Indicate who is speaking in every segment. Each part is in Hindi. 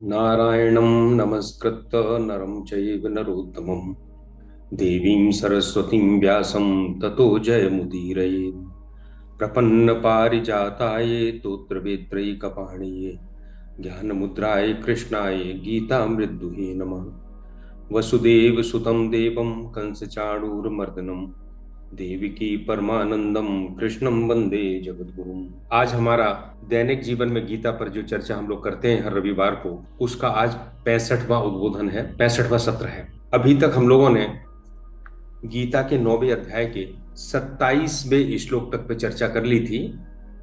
Speaker 1: नारायणं नमस्कृत्य नरं चैव नरोत्तमं देवीं सरस्वतीं व्यासं ततो जयमुदीरयेत्। प्रपन्नपारिजाताय तोत्रवेत्रैकपाणिये ज्ञानमुद्राय कृष्णाय गीतामृतदुहे नमः। वसुदेवसुतं देवं कंसचाणूरमर्दनं देवकी परमानंदम कृष्णम वंदे जगद्गुरुम। आज हमारा दैनिक जीवन में गीता पर जो चर्चा हम लोग करते हैं हर रविवार को, उसका आज 65वां उद्बोधन है, 65वां सत्र है। अभी तक हम लोगों ने गीता के 9वें अध्याय के 27वें श्लोक तक पे चर्चा कर ली थी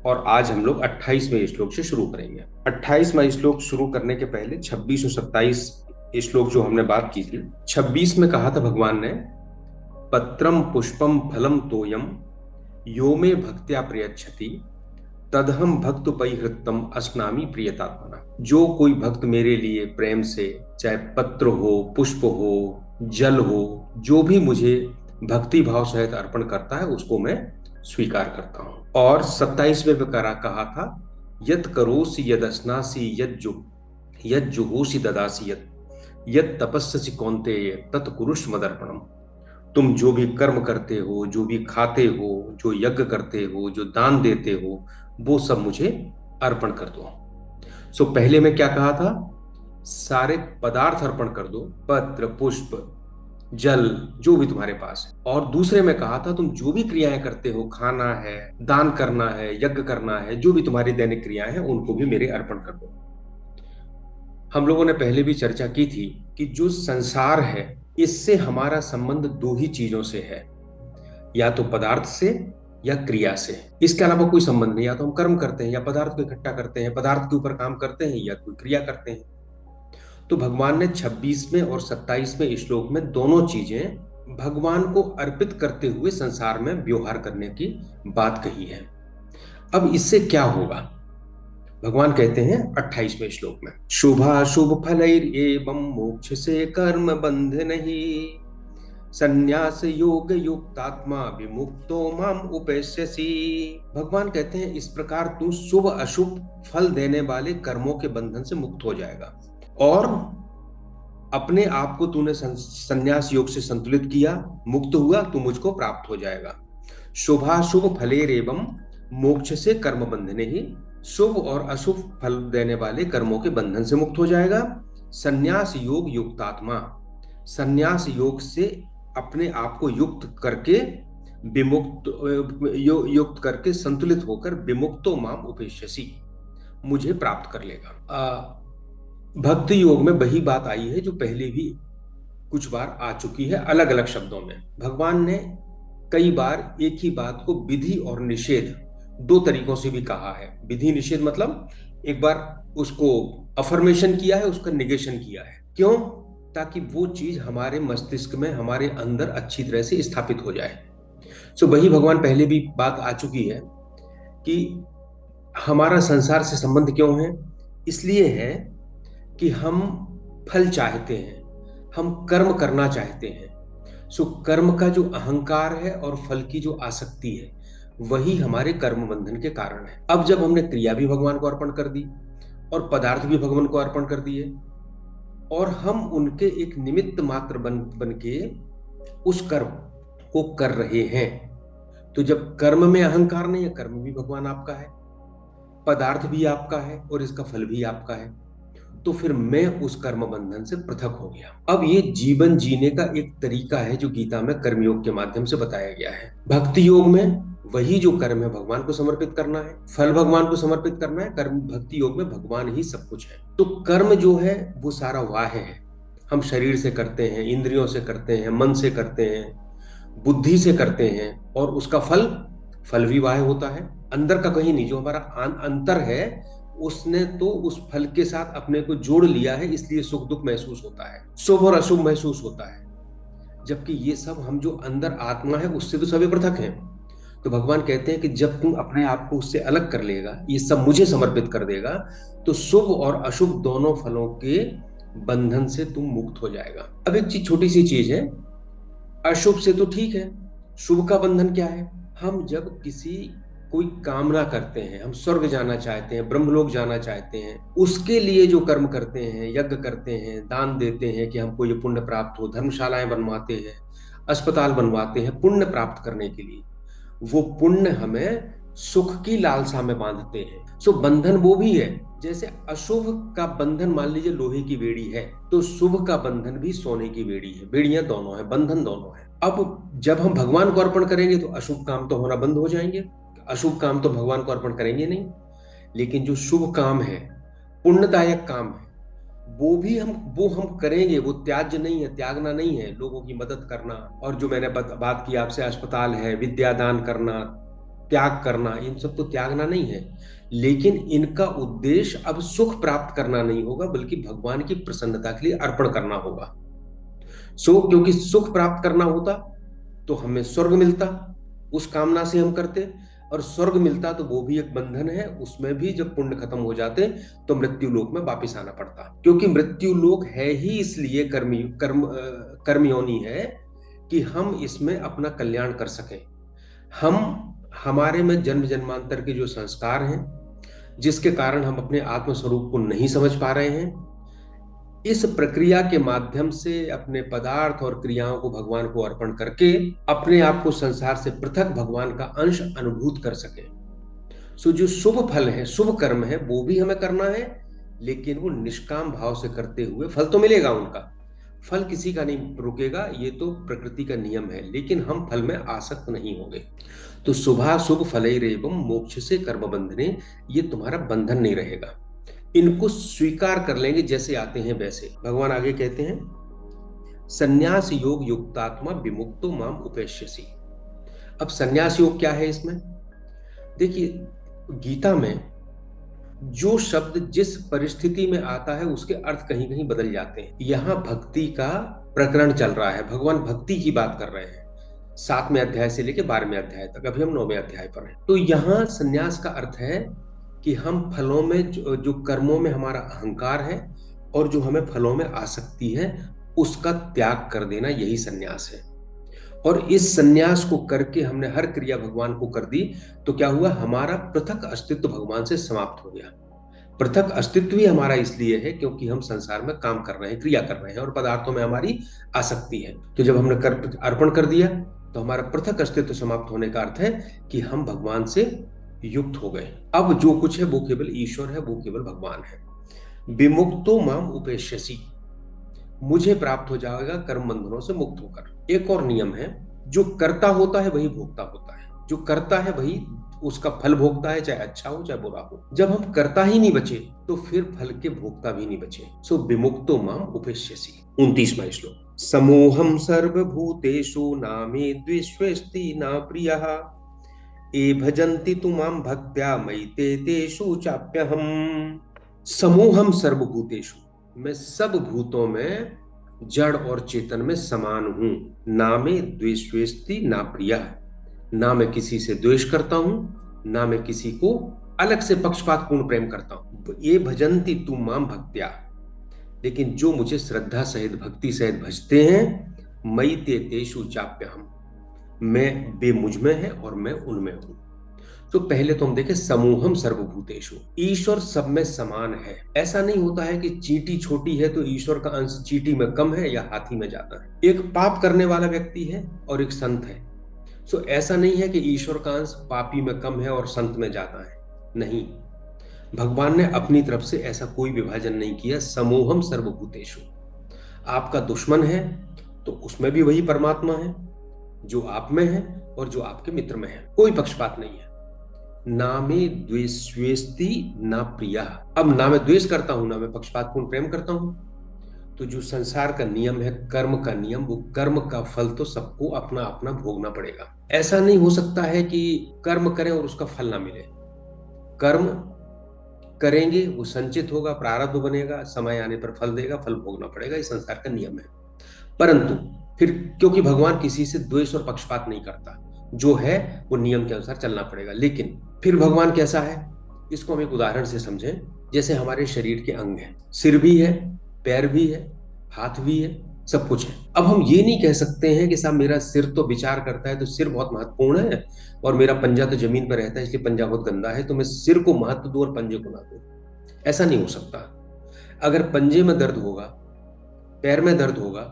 Speaker 1: और आज हम लोग 28वें श्लोक से शुरू करेंगे। 28वां श्लोक शुरू करने के पहले 26 और 27 श्लोक जो हमने बात की थी, 26 में कहा था भगवान ने, पत्रम पुष्पम फलम तोयम यो मे भक्त्या प्रयच्छति तदहम भक्त परिहृतम अस्नामि प्रियतात्मना। जो कोई भक्त मेरे लिए प्रेम से, चाहे पत्र हो, पुष्प हो, जल हो, जो भी मुझे भक्ति भाव सहित अर्पण करता है उसको मैं स्वीकार करता हूं। और 27वें में कहा था, यत करोसि यद अस्नासि यद जुहोसि ददासि यद तपस्सि कौन्तेय तत् कुरुष्व मदर्पणम। तुम जो भी कर्म करते हो, जो भी खाते हो, जो यज्ञ करते हो, जो दान देते हो, वो सब मुझे अर्पण कर दो। पहले में क्या कहा था, सारे पदार्थ अर्पण कर दो, पत्र, पुष्प, जल, जो भी तुम्हारे पास है। और दूसरे में कहा था, तुम जो भी क्रियाएं करते हो, खाना है, दान करना है, यज्ञ करना है, जो भी तुम्हारी दैनिक क्रियाएं हैं, उनको भी मेरे अर्पण कर दो। हम लोगों ने पहले भी चर्चा की थी कि जो संसार है, इससे हमारा संबंध दो ही चीजों से है, या तो पदार्थ से या क्रिया से। इसके अलावा कोई संबंध नहीं। या तो हम कर्म करते हैं, या पदार्थ को इकट्ठा करते हैं, पदार्थ के ऊपर काम करते हैं, या कोई क्रिया करते हैं। तो भगवान ने 26वें और 27वें श्लोक में दोनों चीजें भगवान को अर्पित करते हुए संसार में व्यवहार करने की बात कही है। अब इससे क्या होगा, भगवान कहते हैं 28वें श्लोक में, शुभाशुभ फलैरेवं मोक्ष से कर्म बंध नहीं, संन्यास योग युक्तात्मा विमुक्तो माम उपेस्यसि। भगवान कहते हैं इस प्रकार तू शुभ अशुभ फल देने वाले कर्मों के बंधन से मुक्त हो जाएगा और अपने आप को तूने संन्यास योग से संतुलित किया, मुक्त हुआ, तू मुझको प्राप्त हो जाएगा। शुभाशुभ फलेरेवं मोक्ष से कर्म बंधने ही, शुभ और अशुभ फल देने वाले कर्मों के बंधन से मुक्त हो जाएगा। संन्यास योग युक्तात्मा, संन्यास योग से अपने आप को युक्त करके युक्त करके संतुलित होकर विमुक्तो माम उपेश्यसि, मुझे प्राप्त कर लेगा। भक्ति योग में वही बात आई है जो पहले भी कुछ बार आ चुकी है, अलग अलग शब्दों में। भगवान ने कई बार एक ही बात को विधि और निषेध दो तरीकों से भी कहा है। विधि निषेध मतलब एक बार उसको अफर्मेशन किया है, उसका निगेशन किया है। क्यों? ताकि वो चीज हमारे मस्तिष्क में, हमारे अंदर अच्छी तरह से स्थापित हो जाए। वही भगवान पहले भी बात आ चुकी है कि हमारा संसार से संबंध क्यों है। इसलिए है कि हम फल चाहते हैं, हम कर्म करना चाहते हैं। कर्म का जो अहंकार है और फल की जो आसक्ति है, वही हमारे कर्म बंधन के कारण है। अब जब हमने क्रिया भी भगवान को अर्पण कर दी और पदार्थ भी भगवान को अर्पण कर दिए और हम उनके एक निमित्त मात्र बन के उस कर्म को कर रहे हैं, तो जब कर्म में अहंकार नहीं है, कर्म भी भगवान आपका है, पदार्थ भी आपका है और इसका फल भी आपका है, तो फिर मैं उस कर्म बंधन से पृथक हो गया। अब ये जीवन जीने का एक तरीका है जो गीता में कर्मयोग के माध्यम से बताया गया है। भक्ति योग में वही जो कर्म है भगवान को समर्पित करना है, फल भगवान को समर्पित करना है। कर्म भक्ति योग में भगवान ही सब कुछ है। तो कर्म जो है वो सारा वाह्य है, हम शरीर से करते हैं, इंद्रियों से करते हैं, मन से करते हैं, बुद्धि से करते हैं, और उसका फल भी वाह्य होता है, अंदर का कहीं नहीं। जो हमारा अंतर है उसने तो उस फल के साथ अपने को जोड़ लिया है, इसलिए सुख दुख महसूस होता है, शुभ और अशुभ महसूस होता है, जबकि ये सब हम जो अंदर आत्मा है उससे तो सभी पृथक हैं। तो भगवान कहते हैं कि जब तुम अपने आप को उससे अलग कर लेगा, ये सब मुझे समर्पित कर देगा, तो शुभ और अशुभ दोनों फलों के बंधन से तुम मुक्त हो जाएगा। अब एक छोटी सी चीज है अशुभ से तो ठीक है, शुभ का बंधन क्या है? हम जब किसी कोई कामना करते हैं, हम स्वर्ग जाना चाहते हैं, ब्रह्मलोक जाना चाहते हैं, उसके लिए जो कर्म करते हैं, यज्ञ करते हैं, दान देते हैं कि हमको ये पुण्य प्राप्त हो, धर्मशालाएं बनवाते हैं, अस्पताल बनवाते हैं पुण्य प्राप्त करने के लिए, वो पुण्य हमें सुख की लालसा में बांधते हैं। सो बंधन वो भी है। जैसे अशुभ का बंधन मान लीजिए लोहे की बेड़ी है, तो शुभ का बंधन भी सोने की बेड़ी है। बेड़ियां दोनों है, बंधन दोनों है। अब जब हम भगवान को अर्पण करेंगे तो अशुभ काम तो होना बंद हो जाएंगे, अशुभ काम तो भगवान को अर्पण करेंगे नहीं। लेकिन जो शुभ काम है, पुण्यदायक काम है, वो हम करेंगे। वो त्याज्य नहीं है, त्यागना नहीं है। लोगों की मदद करना, और जो मैंने बात की आपसे, अस्पताल है, विद्यादान करना, त्याग करना, इन सब को त्यागना नहीं है। लेकिन इनका उद्देश्य अब सुख प्राप्त करना नहीं होगा, बल्कि भगवान की प्रसन्नता के लिए अर्पण करना होगा। क्योंकि सुख प्राप्त करना होता तो हमें स्वर्ग मिलता, उस कामना से हम करते, और स्वर्ग मिलता तो वो भी एक बंधन है। उसमें भी जब पुण्य खत्म हो जाते तो मृत्यु लोक में वापिस आना पड़ता, क्योंकि मृत्यु लोक है ही इसलिए कर्मयोनि है कि हम इसमें अपना कल्याण कर सकें। हमारे में जन्म जन्मांतर के जो संस्कार हैं, जिसके कारण हम अपने आत्म स्वरूप को नहीं समझ पा रहे हैं, इस प्रक्रिया के माध्यम से अपने पदार्थ और क्रियाओं को भगवान को अर्पण करके अपने आप को संसार से पृथक भगवान का अंश अनुभूत कर सके। जो शुभ फल है, शुभ कर्म है, वो भी हमें करना है, लेकिन वो निष्काम भाव से करते हुए फल तो मिलेगा। उनका फल किसी का नहीं रुकेगा, ये तो प्रकृति का नियम है, लेकिन हम फल में आसक्त नहीं होंगे। तो शुभ फलैरेवं मोक्ष से कर्म बंधने, ये तुम्हारा बंधन नहीं रहेगा। इनको स्वीकार कर लेंगे, जैसे आते हैं वैसे। भगवान आगे कहते हैं, संन्यास योग युक्तात्मा विमुक्तो माम उपेष्यसि। अब संन्यास योग क्या है इसमें? देखिए, गीता में जो शब्द जिस परिस्थिति में आता है उसके अर्थ कहीं कहीं बदल जाते हैं। यहाँ भक्ति का प्रकरण चल रहा है, भगवान भक्ति की बात कर रहे हैं, 7वें अध्याय से लेकर 12वें अध्याय तक। अभी हम 9वें अध्याय पर हैं। तो यहाँ संन्यास का अर्थ है कि हम फलों में जो कर्मों में हमारा अहंकार है और जो हमें फलों में आसक्ति है, उसका त्याग कर देना, यही संन्यास है। और इस संन्यास को करके हमने हर क्रिया भगवान को कर दी, तो क्या हुआ? हमारा पृथक अस्तित्व भगवान से समाप्त हो गया। पृथक अस्तित्व ही हमारा इसलिए है क्योंकि हम संसार में काम कर रहे हैं, क्रिया कर रहे हैं, और पदार्थों में हमारी आसक्ति है। तो जब हमने अर्पण कर दिया तो हमारा पृथक अस्तित्व समाप्त होने का अर्थ है कि हम भगवान से युक्त हो गए। अब जो कुछ है वो केवल ईश्वर है, वो केवल भगवान है। विमुक्तो माम उपेष्यसि, मुझे प्राप्त हो जाएगा कर्म बंधनों से मुक्त होकर। एक और नियम है, जो कर्ता होता है वही भोक्ता होता है। जो करता है वही उसका फल भोगता है, चाहे अच्छा हो चाहे बुरा हो। जब हम कर्ता ही नहीं बचे तो फिर फल के भोक्ता भी नहीं बचे। विमुक्तो माम उपेष्यसि। 29वां श्लोक, समूहम सर्वभूतेषु नामे द्वेष्वेस्ति न प्रियः ये भजन्ति तु मां भक्त्या मयि ते तेषु चाप्यहम्। समूहम सर्वभूतेषु, मैं सब भूतों में, जड़ और चेतन में समान हूं। ना मैं द्वेष्वेस्ति ना प्रिय, ना मैं किसी से द्वेष करता हूं, ना मैं किसी को अलग से पक्षपात पूर्ण प्रेम करता हूं। ये भजन्ति तु मां भक्त्या, लेकिन जो मुझे श्रद्धा सहित भक्ति सहित भजते हैं, मयि ते तेषु चाप्यहम्, मैं वे मुझ में है और मैं उनमें हूं। तो पहले तो हम देखें समूहम सर्वभूतेषु, ईश्वर सब में समान है। ऐसा नहीं होता है कि चींटी छोटी है तो ईश्वर का अंश चींटी में कम है या हाथी में ज्यादा है। एक पाप करने वाला व्यक्ति है और एक संत है। ऐसा नहीं है कि ईश्वर का अंश पापी में कम है और संत में ज्यादा है, नहीं। भगवान ने अपनी तरफ से ऐसा कोई विभाजन नहीं किया। समूहम सर्वभूतेषु, आपका दुश्मन है तो उसमें भी वही परमात्मा है जो आप में है और जो आपके मित्र में है। कोई पक्षपात नहीं है। ना मैं द्वेष्वेस्ति ना प्रिय, अब ना मैं द्वेष करता हूं ना मैं पक्षपातपूर्ण प्रेम करता हूं। तो जो संसार का नियम है, कर्म का नियम, वो कर्म का फल तो सबको अपना अपना भोगना पड़ेगा। ऐसा नहीं हो सकता है कि कर्म करें और उसका फल ना मिले। कर्म करेंगे, वो संचित होगा, प्रारब्ध बनेगा, समय आने पर फल देगा, फल भोगना पड़ेगा। ये संसार का नियम है। परंतु फिर क्योंकि भगवान किसी से द्वेष और पक्षपात नहीं करता, जो है वो नियम के अनुसार चलना पड़ेगा। लेकिन फिर भगवान कैसा है, इसको हम एक उदाहरण से समझें। जैसे हमारे शरीर के अंग हैं, सिर भी है, पैर भी है, हाथ भी है, सब कुछ है। अब हम ये नहीं कह सकते हैं कि साहब मेरा सिर तो विचार करता है तो सिर बहुत महत्वपूर्ण है, और मेरा पंजा तो जमीन पर रहता है इसलिए पंजा बहुत गंदा है, तो मैं सिर को महत्व दूं और पंजे को ना दूं। ऐसा नहीं हो सकता। अगर पंजे में दर्द होगा, पैर में दर्द होगा,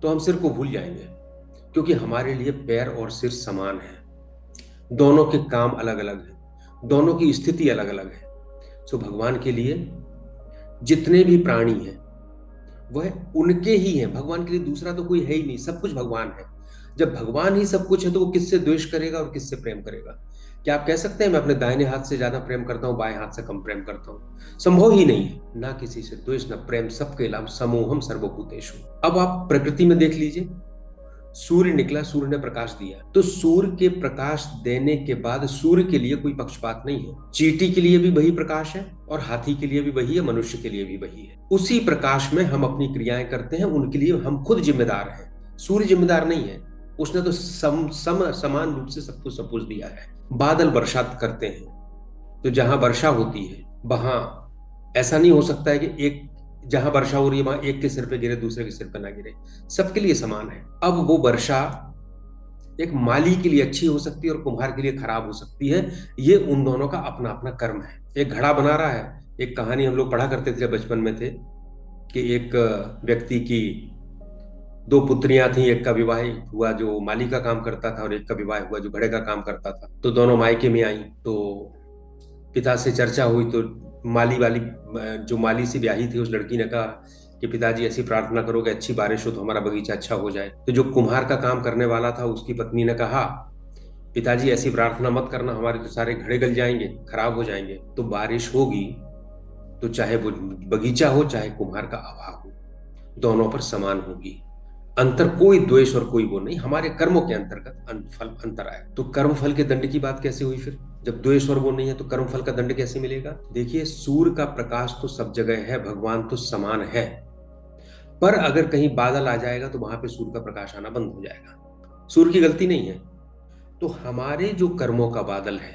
Speaker 1: तो हम सिर को भूल जाएंगे, क्योंकि हमारे लिए पैर और सिर समान है। दोनों के काम अलग अलग है, दोनों की स्थिति अलग अलग है। सो भगवान के लिए जितने भी प्राणी हैं वह उनके ही हैं। भगवान के लिए दूसरा तो कोई है ही नहीं, सब कुछ भगवान है। जब भगवान ही सब कुछ है तो वो किससे द्वेष करेगा और किससे प्रेम करेगा? क्या आप कह सकते हैं मैं अपने दाहिने हाथ से ज्यादा प्रेम करता हूं, बाएं हाथ से कम प्रेम करता हूं? संभव ही नहीं है। ना किसी से द्वेष ना प्रेम, सबके लाभ समोहम सर्वभूतेषु। अब आप प्रकृति में देख लीजिए, सूर्य निकला, सूर्य ने प्रकाश दिया, तो सूर्य के प्रकाश देने के बाद सूर्य के लिए कोई पक्षपात नहीं है। चींटी के लिए भी वही प्रकाश है और हाथी के लिए भी वही है, मनुष्य के लिए भी वही है। उसी प्रकाश में हम अपनी क्रियाएं करते हैं, उनके लिए हम खुद जिम्मेदार हैं। सूर्य जिम्मेदार नहीं है, उसने तो समान रूप से सबको सब कुछ दिया है। बादल वर्षा करते हैं, तो जहां वर्षा होती है वहां ऐसा नहीं हो सकता है कि एक जहां वर्षा हो रही है वहां एक के सिर पे गिरे दूसरे के सिर पे ना गिरे, सबके लिए समान है। अब वो वर्षा एक माली के लिए अच्छी हो सकती है और कुम्हार के लिए खराब हो सकती है, ये उन दोनों का अपना अपना कर्म है। एक घड़ा बना रहा है, एक कहानी हम लोग पढ़ा करते थे जब बचपन में थे, कि एक व्यक्ति की दो पुत्रियां थी, एक का विवाह हुआ जो माली का काम करता था और एक का विवाह हुआ जो घड़े का काम करता था। तो दोनों मायके में आई, तो पिता से चर्चा हुई, तो माली वाली जो माली से ब्याही थी उस लड़की ने कहा कि पिताजी ऐसी प्रार्थना करो कि अच्छी बारिश हो तो हमारा बगीचा अच्छा हो जाए। तो जो कुम्हार का काम करने वाला था उसकी पत्नी ने कहा, पिताजी ऐसी प्रार्थना मत करना, हमारे तो सारे घड़े गल जाएंगे, खराब हो जाएंगे। तो बारिश होगी तो चाहे वो बगीचा हो चाहे कुम्हार का अभाव हो, दोनों पर समान होगी। अंतर कोई द्वेष और कोई वो नहीं, हमारे कर्मों के अंतर्गत फल अंतर आए। तो कर्म फल के दंड की बात कैसे हुई फिर? जब द्वेष और वो नहीं है तो कर्म फल का दंड कैसे मिलेगा? देखिए, सूर्य का प्रकाश तो सब जगह है, भगवान तो समान है, पर अगर कहीं बादल आ जाएगा तो वहां पे सूर्य का प्रकाश आना बंद हो जाएगा। सूर्य की गलती नहीं है। तो हमारे जो कर्मों का बादल है,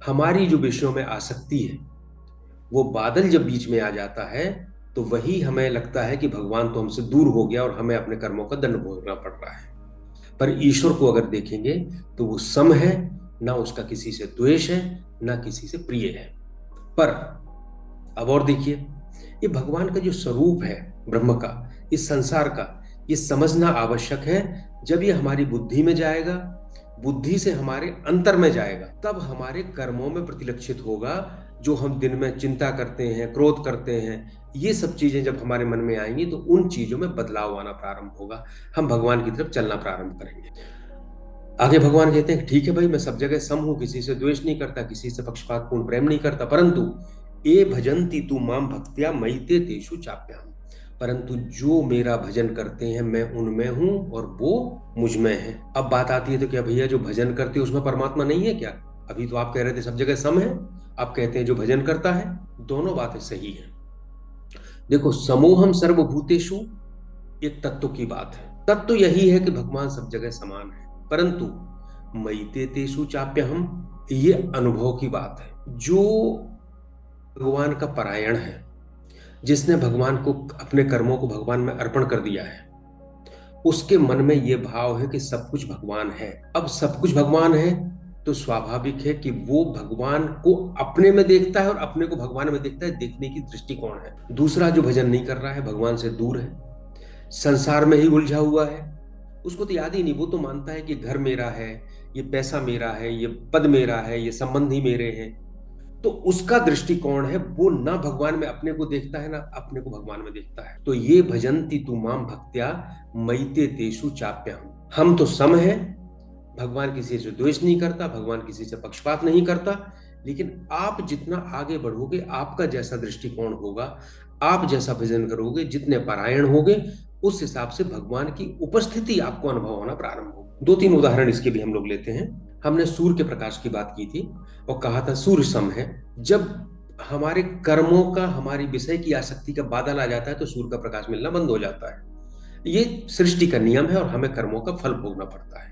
Speaker 1: हमारी जो विषयों में आसक्ति है, वो बादल जब बीच में आ जाता है तो वही हमें लगता है कि भगवान तो हमसे दूर हो गया और हमें अपने कर्मों का दंड भोगना पड़ रहा है। पर ईश्वर को अगर देखेंगे तो वो सम है, ना उसका किसी से द्वेष है ना किसी से प्रिय है। पर अब और देखिए, ये भगवान का जो स्वरूप है ब्रह्म का, इस संसार का, ये समझना आवश्यक है। जब ये हमारी बुद्धि में जाएगा, बुद्धि से हमारे अंतर में जाएगा, तब हमारे कर्मों में प्रतिलक्षित होगा। जो हम दिन में चिंता करते हैं, क्रोध करते हैं, ये सब चीजें जब हमारे मन में आएंगी तो उन चीजों में बदलाव आना प्रारंभ होगा, हम भगवान की तरफ चलना प्रारंभ करेंगे। आगे भगवान कहते हैं ठीक है भाई, मैं सब जगह सम हूं, किसी से द्वेष नहीं करता, किसी से पक्षपातपूर्ण प्रेम नहीं करता, परंतु ए भजंती तू माम भक्त्या मयिते तेषु चाप्यहम्। परंतु जो मेरा भजन करते हैं मैं उनमें हूं और वो मुझ में है। अब बात आती है तो क्या भैया जो भजन करते हैं उसमें परमात्मा नहीं है क्या? अभी तो आप कह रहे थे सब जगह सम है, आप कहते हैं जो भजन करता है। दोनों बातें सही है। देखो, समूहम सर्वभूतेषु एक तत्व की बात है। तत्व यही है कि भगवान सब जगह समान है, परंतु मयिते तेषु चाप्यहम् ये अनुभव की बात है। जो भगवान का परायण है, जिसने भगवान को, अपने कर्मों को भगवान में अर्पण कर दिया है, उसके मन में यह भाव है कि सब कुछ भगवान है। अब सब कुछ भगवान है तो स्वाभाविक है कि वो भगवान को अपने में देखता है और अपने को भगवान में देखता है। देखने की दृष्टिकोण है। दूसरा जो भजन नहीं कर रहा है, भगवान से दूर है, संसार में ही उलझा हुआ है, उसको तो याद ही नहीं। वो तो मानता है कि घर मेरा है, ये पैसा मेरा है, ये पद मेरा है, ये संबंधी मेरे हैं। तो उसका दृष्टिकोण है, वो ना भगवान में अपने को देखता है ना अपने को भगवान में देखता है। तो ये भजंती तू माम भक्त्या मयिते तेषु चाप्यहम्। हम तो सम है, भगवान किसी से द्वेष नहीं करता, भगवान किसी से पक्षपात नहीं करता, लेकिन आप जितना आगे बढ़ोगे, आपका जैसा दृष्टिकोण होगा, आप जैसा भजन करोगे, जितने पारायण होगे, उस हिसाब से भगवान की उपस्थिति आपको अनुभव होना प्रारंभ होगा। दो तीन उदाहरण इसके भी हम लोग लेते हैं। हमने सूर्य के प्रकाश की बात की थी और कहा था सूर्य सम है। जब हमारे कर्मों का, हमारी विषय की आसक्ति का बादल आ जाता है तो सूर्य का प्रकाश मिलना बंद हो जाता है। ये सृष्टि का नियम है और हमें कर्मों का फल भोगना पड़ता है।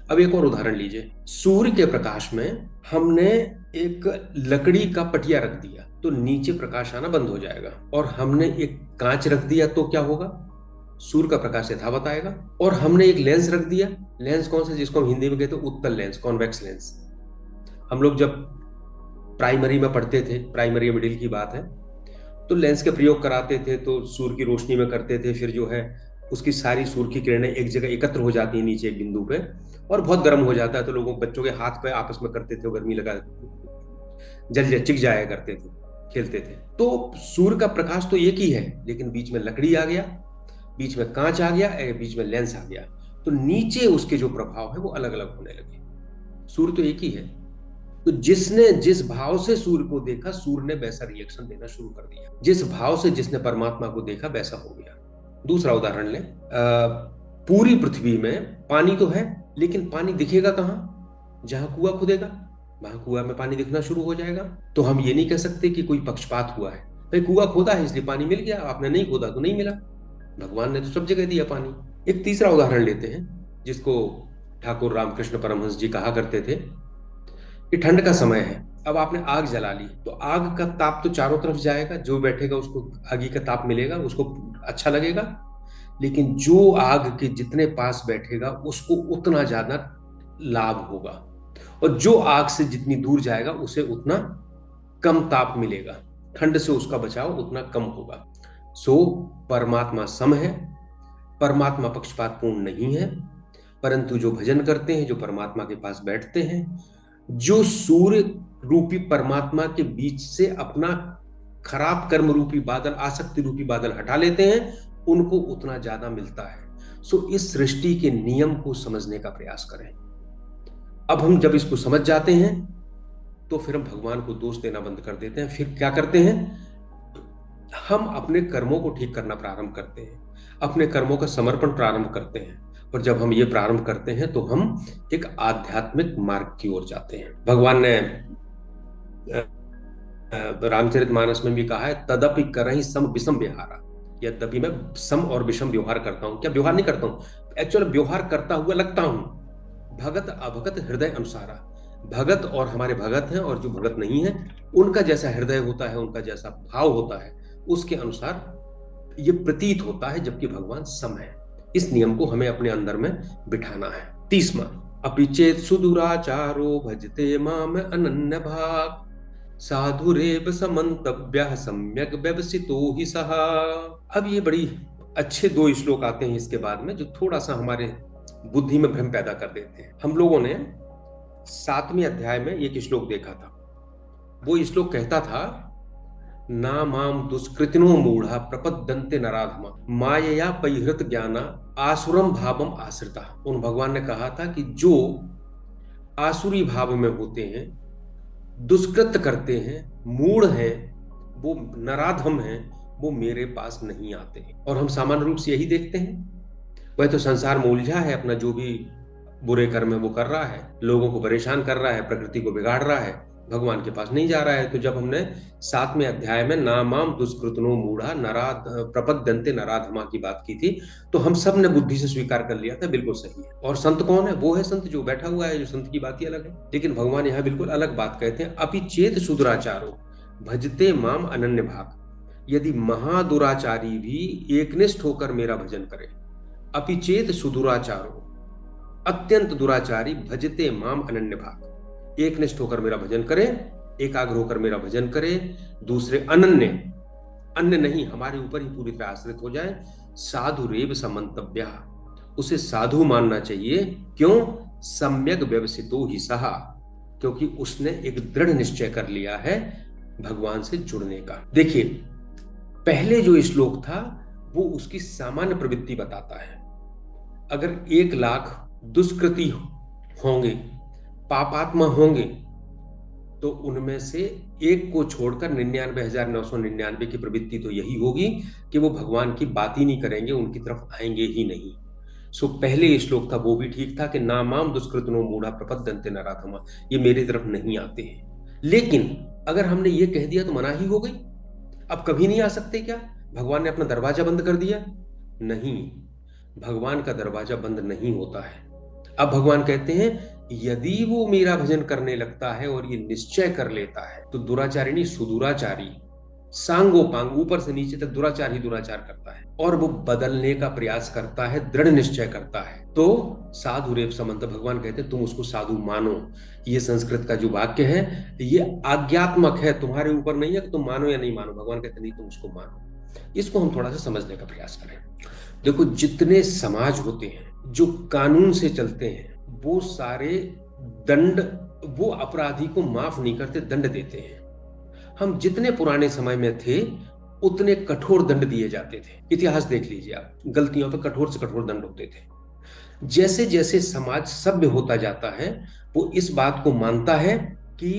Speaker 1: अब एक और उदाहरण लीजिए, सूर्य के प्रकाश में हमने एक लकड़ी का पटिया रख दिया तो नीचे प्रकाश आना बंद हो जाएगा, और हमने एक कांच रख दिया तो क्या होगा? सूर्य का प्रकाश यथावत आएगा। और हमने एक लेंस रख दिया। लेंस कौन सा? जिसको हम हिंदी में कहते हैं उत्तल लेंस, कॉन्वेक्स लेंस। हम लोग जब प्राइमरी में पढ़ते थे, प्राइमरी या मिडिल की बात है, तो लेंस के प्रयोग कराते थे तो सूर्य की रोशनी में करते थे। फिर जो है उसकी सारी सूर्य की किरणें एक जगह एकत्र हो जाती हैं नीचे एक बिंदु पे, और बहुत गर्म हो जाता है, तो लोगों बच्चों के हाथ पे आपस में करते थे, गर्मी लगा जल चिक जाया करते थे, खेलते थे। तो सूर्य का प्रकाश तो एक ही है, लेकिन बीच में लकड़ी आ गया, बीच में कांच आ गया, बीच में लेंस आ गया, तो नीचे उसके जो प्रभाव है वो अलग अलग होने लगे। सूर्य तो एक ही है, तो जिसने जिस भाव से सूर्य को देखा, सूर्य ने वैसा रिएक्शन देना शुरू कर दिया। जिस भाव से जिसने परमात्मा को देखा वैसा हो गया। दूसरा उदाहरण लें, पूरी पृथ्वी में पानी तो है, लेकिन पानी दिखेगा कहां? जहां कुआं खुदेगा वहां कुआं में पानी दिखना शुरू हो जाएगा। तो हम ये नहीं कह सकते कि कोई पक्षपात हुआ है, भाई कुआं खोदा है इसलिए पानी मिल गया, आपने नहीं खोदा तो नहीं मिला। भगवान ने तो सब जगह दिया पानी। एक तीसरा उदाहरण लेते हैं, जिसको ठाकुर रामकृष्ण परमहंस जी कहा करते थे कि ठंड का समय है, अब आपने आग जला ली, तो आग का ताप तो चारों तरफ जाएगा, जो बैठेगा उसको आग का ताप मिलेगा, उसको अच्छा लगेगा। लेकिन जो आग के जितने पास बैठेगा उसको उतना ज्यादा लाभ होगा, और जो आग से जितनी दूर जाएगा उसे उतना कम ताप मिलेगा, ठंड से उसका बचाव उतना कम होगा। सो परमात्मा सम है, परमात्मा पक्षपातपूर्ण नहीं है, परंतु जो भजन करते हैं, जो परमात्मा के पास बैठते हैं, जो सूर्य रूपी परमात्मा के बीच से अपना खराब कर्म रूपी बादल, आसक्ति रूपी बादल हटा लेते हैं, उनको उतना ज्यादा मिलता है। सो इस सृष्टि के नियम को समझने का प्रयास करें। अब हम जब इसको समझ जाते हैं तो फिर हम भगवान को दोष देना बंद कर देते हैं। फिर क्या करते हैं? हम अपने कर्मों को ठीक करना प्रारंभ करते हैं, अपने कर्मों का समर्पण प्रारंभ करते हैं। और जब हम ये प्रारंभ करते हैं तो हम एक आध्यात्मिक मार्ग की ओर जाते हैं। भगवान ने रामचरितमानस में भी कहा है, तदपि करहि सम विषम व्यवहारा। यद्यपि मैं सम और विषम व्यवहार करता हूं, क्या व्यवहार नहीं करता हूं, एक्चुअल व्यवहार करता हुआ लगता हूं। भगत अभगत हृदय अनुसारा। भगत और हमारे भगत हैं, और जो भगत नहीं है उनका जैसा हृदय होता है, उनका जैसा भाव होता है, उसके अनुसार ये प्रतीत होता है, जबकि भगवान सम है। इस नियम को हमें अपने अंदर में बिठाना है। तीसरा, अपि चेत सुदुराचारो भजते माम अनन्य भाग, साधुरेव समन्तव्यः सम्यक व्यवसितो हि सः। अब ये बड़ी अच्छे दो श्लोक आते हैं इसके बाद में, जो थोड़ा सा हमारे बुद्धि में भ्रम पैदा कर देते हैं। हम लोगों ने 7वें अध्याय में एक श्लोक देखा था। वो श्लोक कहता था, ना माम दुष्कृतिनो मूढ़ा प्रपद्यन्ते नराधमा मायया परिहृत ज्ञाना आसुरम भावम आश्रिता। उन भगवान ने कहा था कि जो आसुरी भाव में होते हैं, दुष्कृत करते हैं, मूढ़ हैं, वो नराधम हैं, वो मेरे पास नहीं आते। और हम सामान्य रूप से यही देखते हैं। वह तो संसार में उलझा है, अपना जो भी बुरे कर्म है वो कर रहा है, लोगों को परेशान कर रहा है, प्रकृति को बिगाड़ रहा है, भगवान के पास नहीं जा रहा है। तो जब हमने 7वें अध्याय में नामाम दुष्कृतनो मूढ़ा नराध प्रपद्यन्ते नराधमा की बात की थी, तो हम सब ने बुद्धि से स्वीकार कर लिया था, बिल्कुल सही है। और संत कौन है? वो है संत जो बैठा हुआ है, जो संत की बात ही अलग है। लेकिन भगवान यहाँ बिल्कुल अलग बात कहते हैं, अपि चेत सुदुराचारो भजते माम अनन्य भाग। यदि महादुराचारी भी एकनिष्ठ होकर मेरा भजन करे, अपि चेत सुदुराचारो, अत्यंत दुराचारी, भजते माम अनन्य भाग, एकनिष्ठ होकर मेरा भजन करे, एकाग्र होकर मेरा भजन करे, दूसरे अनन्य, अन्य नहीं, हमारे ऊपर ही पूरी तरह आश्रित हो जाए, साधु रेव समन्तव्य, उसे साधु मानना चाहिए। क्यों? सम्यक व्यवसितो ही सहा, क्योंकि उसने एक दृढ़ निश्चय कर लिया है भगवान से जुड़ने का। देखिए, पहले जो श्लोक था वो उसकी सामान्य प्रवृत्ति बताता है। अगर 1,00,000 दुष्कृति होंगे, पापात्मा होंगे, तो उनमें से एक को छोड़कर 99,999 की प्रवृत्ति तो यही होगी कि वो भगवान की बात ही नहीं करेंगे, उनकी तरफ आएंगे ही नहीं। सो पहले श्लोक था वो भी ठीक था कि नामाम दुष्कृतनो मूढ़ा प्रपद्यन्ते नराधमा, ये मेरी तरफ नहीं आते हैं। लेकिन अगर हमने ये कह दिया तो मनाही हो गई, अब कभी नहीं आ सकते क्या? भगवान ने अपना दरवाजा बंद कर दिया? नहीं, भगवान का दरवाजा बंद नहीं होता है। अब भगवान कहते हैं, यदि वो मेरा भजन करने लगता है और ये निश्चय कर लेता है, तो दुराचारिणी सुदुराचारी, सांगो पांग, ऊपर से नीचे तक दुराचार ही दुराचार करता है और वो बदलने का प्रयास करता है, दृढ़ निश्चय करता है, तो साधु रेव समंत, भगवान कहते हैं तुम उसको साधु मानो। ये संस्कृत का जो वाक्य है ये आज्ञात्मक है, तुम्हारे ऊपर नहीं है कि तुम मानो या नहीं मानो। भगवान कहते नहीं, तुम उसको मानो। इसको हम थोड़ा सा समझने का प्रयास करें। देखो, जितने समाज होते हैं जो कानून से चलते हैं वो सारे दंड, वो अपराधी को माफ नहीं करते, दंड देते हैं। हम जितने पुराने समय में थे उतने कठोर दंड दिए जाते थे। इतिहास देख लीजिए आप, गलतियों पर कठोर से कठोर दंड होते थे। जैसे जैसे समाज सभ्य होता जाता है वो इस बात को मानता है कि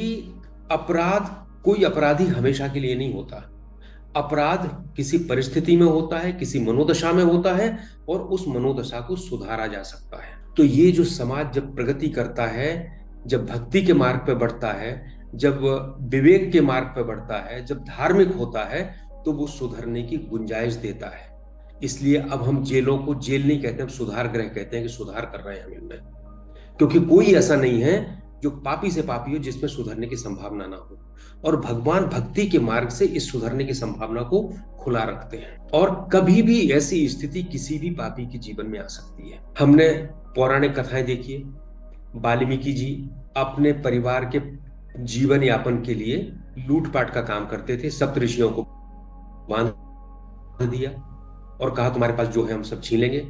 Speaker 1: अपराध, कोई अपराधी हमेशा के लिए नहीं होता। अपराध किसी परिस्थिति में होता है, किसी मनोदशा में होता है और उस मनोदशा को सुधारा जा सकता है। तो ये जो समाज जब प्रगति करता है, जब भक्ति के मार्ग पर बढ़ता है, जब विवेक के मार्ग पर बढ़ता है, जब धार्मिक होता है, तो वो सुधरने की गुंजाइश देता है। इसलिए अब हम जेलों को जेल नहीं कहते, हम सुधार गृह कहते हैं कि सुधार कर रहे हैं हम इनमें, क्योंकि कोई ऐसा नहीं है जो पापी से पापी हो जिसमें सुधरने की संभावना ना हो। और भगवान भक्ति के मार्ग से इस सुधरने की संभावना को खुला रखते हैं और कभी भी ऐसी स्थिति किसी भी पापी के जीवन में आ सकती है। हमने पौराणिक कथाएं देखी है, वाल्मीकि जी अपने परिवार के जीवन यापन के लिए लूटपाट का काम करते थे। सप्तऋषियों को बांध दिया और कहा तुम्हारे पास जो है हम सब छीन लेंगे।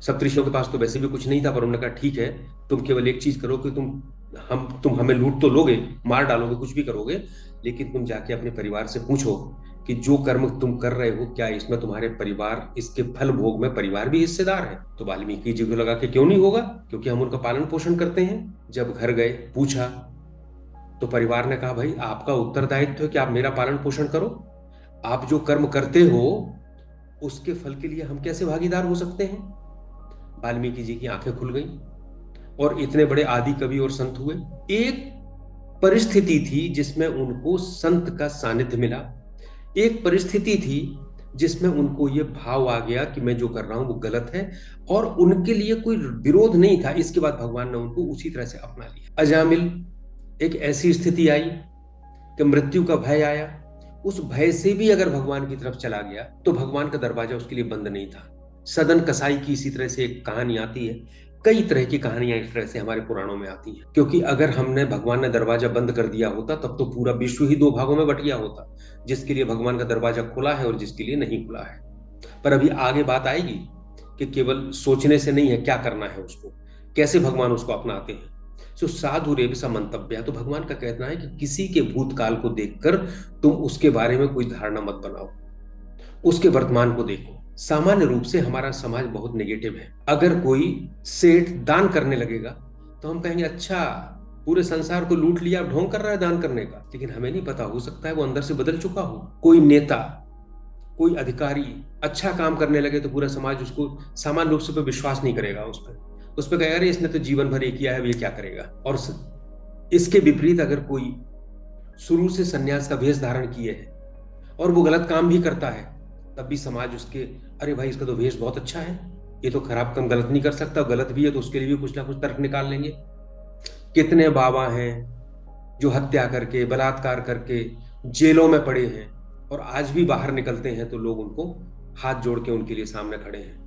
Speaker 1: सप्तऋषियों के पास तो वैसे भी कुछ नहीं था, पर उन्होंने कहा ठीक है, तुम केवल एक चीज करो कि तुम हमें लूट तो लोगे, मार डालोगे, कुछ भी करोगे, लेकिन तुम जाके अपने परिवार से पूछो कि जो कर्म तुम कर रहे हो क्या इसमें तुम्हारे परिवार, इसके फल भोग में परिवार भी हिस्सेदार है। तो वाल्मीकि जी को लगा कि क्यों नहीं होगा, क्योंकि हम उनका पालन पोषण करते हैं। जब घर गए, पूछा, तो परिवार ने कहा भाई आपका उत्तरदायित्व है कि आप मेरा पालन पोषण करो, आप जो कर्म करते हो उसके फल के लिए हम कैसे भागीदार हो सकते हैं। वाल्मीकि जी की आंखें खुल गई और इतने बड़े आदि कवि और संत हुए। एक परिस्थिति थी जिसमें उनको संत का सानिध्य मिला, एक परिस्थिति थी जिसमें उनको ये भाव आ गया कि मैं जो कर रहा हूं वो गलत है और उनके लिए कोई विरोध नहीं था। इसके बाद भगवान ने उनको उसी तरह से अपना लिया। अजामिल, एक ऐसी स्थिति आई कि मृत्यु का भय आया, उस भय से भी अगर भगवान की तरफ चला गया तो भगवान का दरवाजा उसके लिए बंद नहीं था। सदन कसाई की इसी तरह से एक कहानी आती है, कई तरह की कहानियां इस तरह से हमारे पुराणों में आती हैं, क्योंकि अगर भगवान ने दरवाजा बंद कर दिया होता तब तो पूरा विश्व ही दो भागों में बट गया होता, जिसके लिए भगवान का दरवाजा खुला है और जिसके लिए नहीं खुला है। पर अभी आगे बात आएगी कि केवल सोचने से नहीं है, क्या करना है उसको, कैसे भगवान उसको अपनाते हैं। सो साधु रेव सा मंतव्य, तो भगवान का कहना है कि किसी के भूतकाल को देखकर तुम उसके बारे में कोई धारणा मत बनाओ, उसके वर्तमान को देखो। सामान्य रूप से हमारा समाज बहुत नेगेटिव है। अगर कोई सेठ दान करने लगेगा तो हम कहेंगे अच्छा, पूरे संसार को लूट लिया, ढोंग कर रहा है दान करने का, लेकिन हमें नहीं पता, हो सकता है वो अंदर से बदल चुका हो। कोई नेता, कोई अधिकारी अच्छा काम करने लगे तो पूरा समाज उसको सामान्य रूप से विश्वास नहीं करेगा, उस पर कहेगा अरे इसने तो जीवन भर ये किया है, ये क्या करेगा। और इसके विपरीत अगर कोई शुरू से सन्यास का भेष धारण किए है और वो गलत काम भी करता है, तब भी समाज उसके, अरे भाई इसका तो भेष बहुत अच्छा है, ये तो खराब काम गलत नहीं कर सकता, गलत भी है तो उसके लिए भी कुछ ना कुछ तर्क निकाल लेंगे। कितने बाबा हैं जो हत्या करके, बलात्कार करके जेलों में पड़े हैं और आज भी बाहर निकलते हैं तो लोग उनको हाथ जोड़ के उनके लिए सामने खड़े हैं।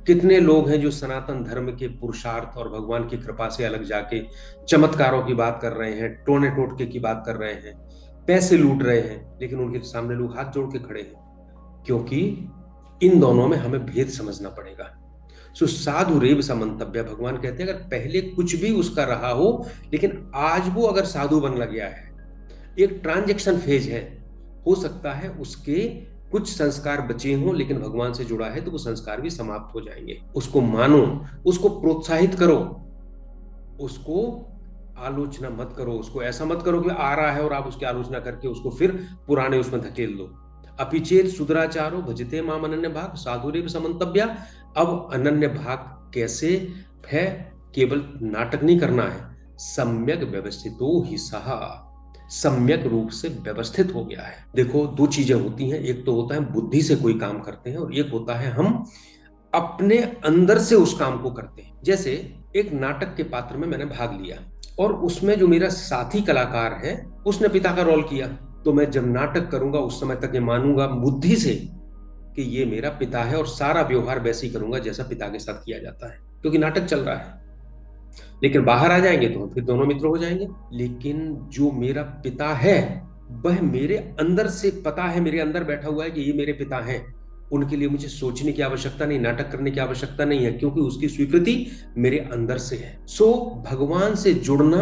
Speaker 1: कितने लोग हैं जो सनातन धर्म के पुरुषार्थ और भगवान की कृपा से अलग जाके चमत्कारों की बात कर रहे हैं, टोने टोटके की बात कर रहे हैं, पैसे लूट रहे हैं, लेकिन उनके सामने लोग हाथ जोड़ के खड़े हैं, क्योंकि इन दोनों में हमें भेद समझना पड़ेगा। सो साधु रेव सा मंतव्य, भगवान कहते हैं अगर पहले कुछ भी उसका रहा हो लेकिन आज वो अगर साधु बन गया है, एक ट्रांजैक्शन फेज है, हो सकता है उसके कुछ संस्कार बचे हों लेकिन भगवान से जुड़ा है तो वो संस्कार भी समाप्त हो जाएंगे। उसको मानो, उसको प्रोत्साहित करो, उसको आलोचना मत करो, उसको ऐसा मत करो कि आ रहा है और आप उसकी आलोचना करके उसको फिर पुराने उसमें धकेल दो। अपिचेत सुदराचारो भजते माम अनन्य भाग साधुरेव समंतव्या। अब अनन्य भाग कैसे है, केवल नाटक नहीं करना है, सम्यक व्यवस्थितो ही सहा, सम्यक रूप से व्यवस्थित हो गया है। देखो दो चीजें होती हैं, एक तो होता है बुद्धि से कोई काम करते हैं और एक होता है हम अपने अंदर से उस काम को करते हैं। जैसे एक नाटक के पात्र में मैंने भाग लिया और उसमें जो मेरा साथी कलाकार है उसने पिता का रोल किया, तो मैं जब नाटक करूंगा उस समय तक ये मानूंगा बुद्धि से कि ये मेरा पिता है, और सारा व्यवहार वैसे ही करूंगा जैसा पिता के साथ किया जाता है, क्योंकि नाटक चल रहा है। लेकिन बाहर आ जाएंगे तो हम फिर दोनों मित्र हो जाएंगे। लेकिन जो मेरा पिता है वह मेरे अंदर से पता है, मेरे अंदर बैठा हुआ है कि ये मेरे पिता हैं। उनके लिए मुझे सोचने की आवश्यकता नहीं, नाटक करने की आवश्यकता नहीं है, क्योंकि उसकी स्वीकृति मेरे अंदर से है। सो भगवान से जुड़ना,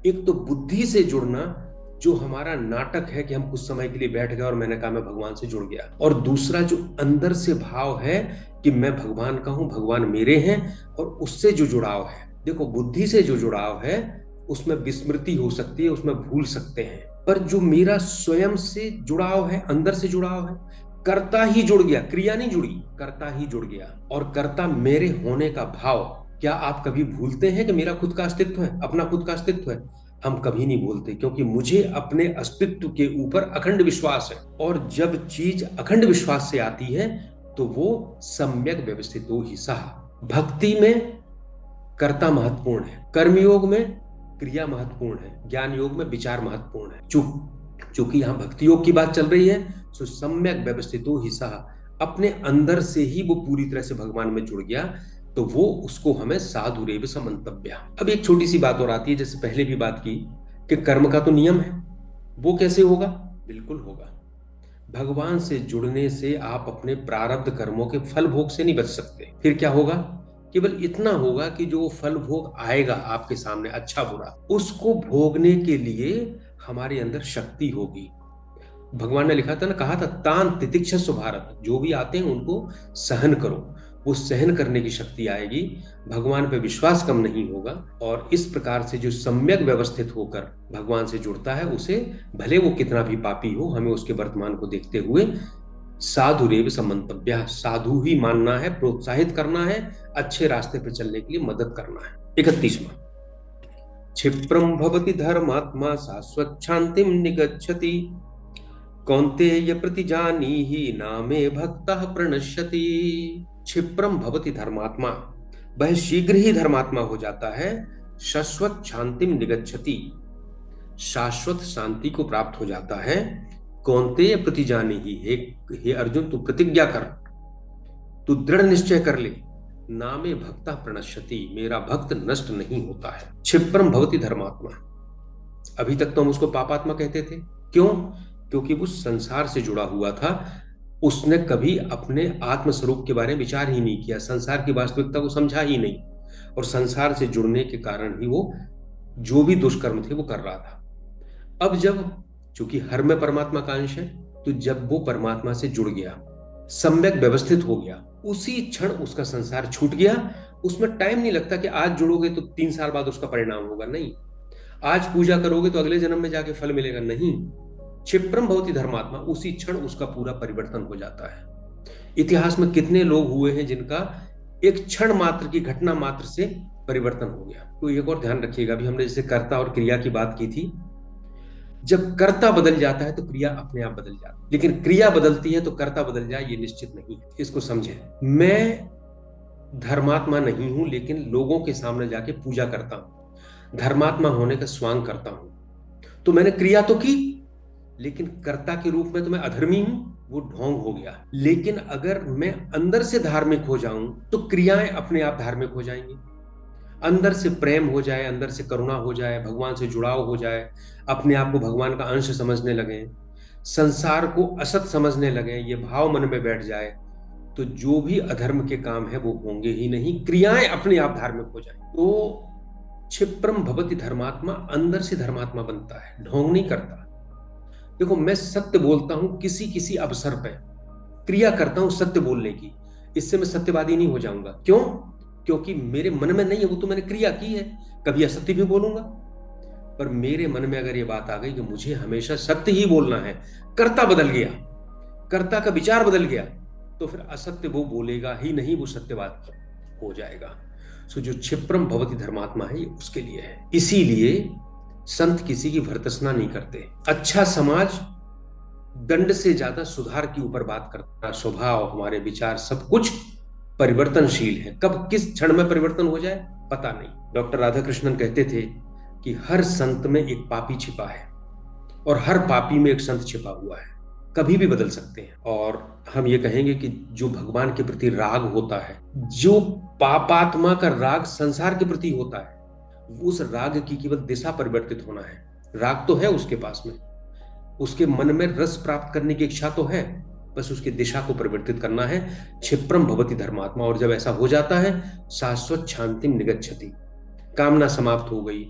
Speaker 1: एक तो बुद्धि से जुड़ना, जो हमारा नाटक है कि हम कुछ समय के लिए बैठ गए और मैंने कहा मैं भगवान से जुड़ गया, और दूसरा जो अंदर से भाव है कि मैं भगवान का हूं, भगवान मेरे हैं, और उससे जो जुड़ाव है। देखो, बुद्धि से जो जुड़ाव है उसमें विस्मृति हो सकती है, उसमें भूल सकते हैं, पर जो मेरा स्वयं से जुड़ाव है, अंदर से जुड़ाव है, कर्ता ही जुड़ गया, क्रिया नहीं जुड़ी, कर्ता ही जुड़ गया, और कर्ता मेरे होने का भाव। क्या आप कभी भूलते हैं कि मेरा खुद का अस्तित्व है, अपना खुद का अस्तित्व है? हम कभी नहीं भूलते, क्योंकि मुझे अपने अस्तित्व के ऊपर अखंड विश्वास है। और जब चीज अखंड विश्वास से आती है तो वो सम्यक व्यवस्थितो ही सह। भक्ति में कर्ता महत्वपूर्ण है, कर्मयोग में क्रिया महत्वपूर्ण है, ज्ञान योग में विचार महत्वपूर्ण है। चूंकि यहाँ भक्ति योग की बात चल रही है, तो सम्यक व्यवस्थितो ही सह, अपने अंदर से ही वो पूरी तरह से भगवान में जुड़ गया, तो वो उसको हमें साधुरेव समन्तव्य। अब एक छोटी सी बात और आती है, जैसे पहले भी बात की कि कर्म का तो नियम है, वो कैसे होगा? बिल्कुल होगा। भगवान से जुड़ने से आप अपने प्रारब्ध कर्मों के फल भोग से नहीं बच सकते। फिर क्या होगा? केवल इतना होगा कि जो फल भोग आएगा आपके सामने, अच्छा बुरा, उसको भोगने के लिए हमारे अंदर शक्ति होगी। भगवान ने लिखा था ना, कहा था तान तितिक्षस्व भारत, जो भी आते हैं उनको सहन करो। वो सहन करने की शक्ति आएगी, भगवान पे विश्वास कम नहीं होगा, और इस प्रकार से जो सम्यक व्यवस्थित होकर भगवान से जुड़ता है, उसे भले वो कितना भी पापी हो, हमें उसके वर्तमान को देखते हुए साधुरेव समन्तव्य, साधु ही मानना है, प्रोत्साहित करना है, अच्छे रास्ते पर चलने के लिए मदद करना है। 31वां, क्षिप्रम भवति धर्मात्मा शाश्वत शांतिम निगच्छति, कौन्तेय प्रतिजानीहि नामे भक्तः प्रणश्यति। क्षिप्रम भवति धर्मात्मा, वह शीघ्र ही धर्मात्मा हो जाता है, शाश्वत शांतिम निगच्छति, शाश्वत शांति को प्राप्त हो जाता है। कौन्तेय प्रतिजानीहि, हे अर्जुन तू प्रतिज्ञा कर, तू दृढ़ निश्चय कर ले, नामे भक्तः प्रणश्यति, मेरा भक्त नष्ट नहीं होता है। क्षिप्रम भवति धर्मात्मा, अभी तक तो हम उसको पापात्मा कहते थे। क्यों? क्योंकि वो संसार से जुड़ा हुआ था, उसने कभी अपने आत्म स्वरूप के बारे में विचार ही नहीं किया, संसार की वास्तविकता को समझा ही नहीं, और संसार से जुड़ने के कारण ही वो जो भी दुष्कर्म थे वो कर रहा था। अब जब, चूंकि हर में परमात्मा का अंश है, तो जब वो परमात्मा से जुड़ गया, सम्यक व्यवस्थित हो गया, उसी क्षण उसका संसार छूट गया। उसमें टाइम नहीं लगता कि आज जुड़ोगे तो 3 साल बाद उसका परिणाम होगा, नहीं। आज पूजा करोगे तो अगले जन्म में जाके फल मिलेगा, नहीं। क्षिप्रम भवति धर्मात्मा, उसी क्षण उसका पूरा परिवर्तन हो जाता है। इतिहास में कितने लोग हुए हैं जिनका एक क्षण मात्र की घटना मात्र से परिवर्तन हो गया। तो एक और ध्यान रखिएगा, अभी हमने जैसे कर्ता और क्रिया की बात की थी, जब कर्ता बदल जाता है तो क्रिया अपने आप बदल जाती है, लेकिन क्रिया बदलती है तो कर्ता बदल जाए ये निश्चित नहीं है। इसको समझे, मैं धर्मात्मा नहीं हूं, लेकिन लोगों के सामने जाके पूजा करता हूं, धर्मात्मा होने का स्वांग करता हूं, तो मैंने क्रिया तो की, लेकिन कर्ता के रूप में तो मैं अधर्मी हूं, वो ढोंग हो गया। लेकिन अगर मैं अंदर से धार्मिक हो जाऊं तो क्रियाएं अपने आप धार्मिक हो जाएंगी। अंदर से प्रेम हो जाए, अंदर से करुणा हो जाए, भगवान से जुड़ाव हो जाए, अपने आप को भगवान का अंश समझने लगे, संसार को असत समझने लगे, ये भाव मन में बैठ जाए, तो जो भी अधर्म के काम है वो होंगे ही नहीं, क्रियाएं अपने आप धार्मिक हो जाए। तो क्षिप्रम भवति धर्मात्मा, अंदर से धर्मात्मा बनता है, ढोंग नहीं करता। देखो, मैं सत्य बोलता हूं किसी किसी अवसर पर, क्रिया करता हूं सत्य बोलने की, इससे मैं सत्यवादी नहीं हो जाऊंगा। क्यों? क्योंकि मेरे मन में नहीं है, वो तो मैंने क्रिया की है, कभी असत्य भी बोलूंगा। पर मेरे मन में अगर ये बात आ गई कि मुझे हमेशा सत्य ही बोलना है, कर्ता बदल गया, कर्ता का विचार बदल गया, तो फिर असत्य वो बोलेगा ही नहीं, वो सत्यवाद हो जाएगा। सो जो क्षिप्रम भवति धर्मात्मा है, ये उसके लिए है। इसीलिए संत किसी की भर्त्सना नहीं करते। अच्छा समाज दंड से ज्यादा सुधार के ऊपर बात करता है। स्वभाव, हमारे विचार, सब कुछ परिवर्तनशील है, कब किस क्षण में परिवर्तन हो जाए पता नहीं। डॉक्टर राधाकृष्णन कहते थे कि हर संत में एक पापी छिपा है, और हर पापी में एक संत छिपा हुआ है, कभी भी बदल सकते हैं। और हम ये कहेंगे कि जो भगवान के प्रति राग होता है, जो पापात्मा का राग संसार के प्रति होता है, उस राग की केवल दिशा परिवर्तित होना है। राग तो है उसके पास में, उसके मन में रस प्राप्त करने की इच्छा तो है, बस उसकी दिशा को परिवर्तित करना है। क्षिप्रम भवति धर्मात्मा। और जब ऐसा हो जाता है, शाश्वत शांतिम निगच्छति, कामना समाप्त हो गई,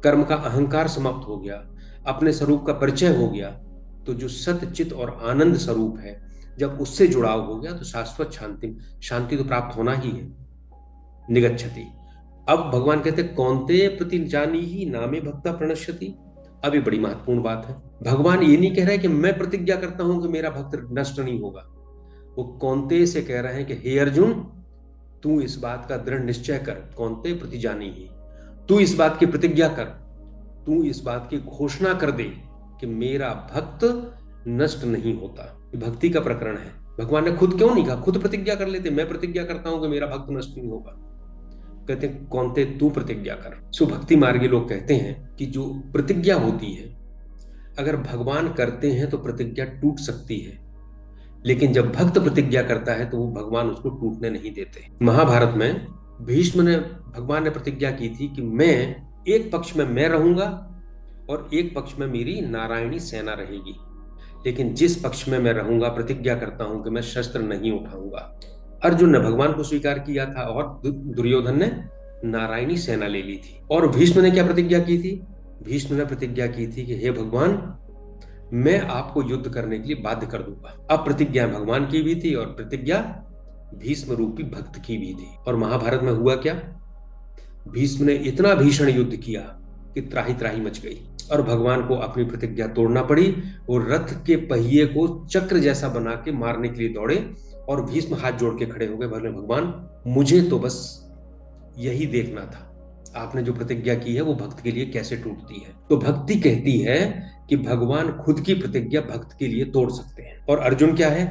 Speaker 1: कर्म का अहंकार समाप्त हो गया, अपने स्वरूप का परिचय हो गया, तो जो सत्य चित और आनंद स्वरूप है, जब उससे जुड़ाव हो गया तो शाश्वत शांति, शांति तो प्राप्त होना ही है, निगच्छति। अब भगवान कहते कौन्तेय प्रति जानी ही नामे भक्ता प्रणश्यति। अब ये बड़ी महत्वपूर्ण बात है। भगवान ये नहीं कह रहे कि मैं प्रतिज्ञा करता हूं कि मेरा भक्त नष्ट नहीं होगा। वो कौन्तेय से कह रहे हैं कि हे अर्जुन, तू इस बात का दृढ़ निश्चय कर, कौन्तेय प्रति जानी ही, तू इस बात की प्रतिज्ञा कर, तू इस बात की घोषणा कर दे कि मेरा भक्त नष्ट नहीं होता। भक्ति का प्रकरण है। भगवान ने खुद क्यों नहीं कहा, खुद प्रतिज्ञा कर लेते, मैं प्रतिज्ञा करता हूं कि मेरा भक्त नष्ट नहीं होगा। कहते हैं कौन्ते तू प्रतिज्ञा कर। सो भक्ति मार्गी लोग कहते हैं कि जो प्रतिज्ञा होती है, अगर भगवान करते हैं तो प्रतिज्ञा टूट सकती है, लेकिन जब भक्त प्रतिज्ञा करता है तो वो भगवान उसको टूटने नहीं देते। महाभारत में भीष्म ने, भगवान ने प्रतिज्ञा की थी कि मैं एक पक्ष में मैं रहूंगा और एक पक्ष में मेरी नारायणी सेना रहेगी, लेकिन जिस पक्ष में मैं रहूंगा प्रतिज्ञा करता हूं कि मैं शस्त्र नहीं उठाऊंगा। अर्जुन ने भगवान को स्वीकार किया था और दुर्योधन ने नारायणी सेना ले ली थी। और भीष्म ने क्या प्रतिज्ञा की थी? भीष्म ने प्रतिज्ञा की थी कि हे भगवान, मैं आपको युद्ध करने के लिए बाध्य कर दूंगा। अब प्रतिज्ञा भगवान की भी थी और प्रतिज्ञा भीष्म रूपी भक्त की भी थी। और महाभारत में हुआ क्या? भीष्म ने इतना भीषण युद्ध किया कि त्राही त्राही मच गई और भगवान को अपनी प्रतिज्ञा तोड़ना पड़ी। और रथ के पहिए को चक्र जैसा बना के मारने के लिए दौड़े और भीष्म हाथ जोड़ के खड़े हो गए, बोले भगवान मुझे तो बस यही देखना था, आपने जो प्रतिज्ञा की है वो भक्त के लिए कैसे टूटती है। तो भक्ति कहती है कि भगवान खुद की प्रतिज्ञा भक्त के लिए तोड़ सकते हैं। और अर्जुन क्या है?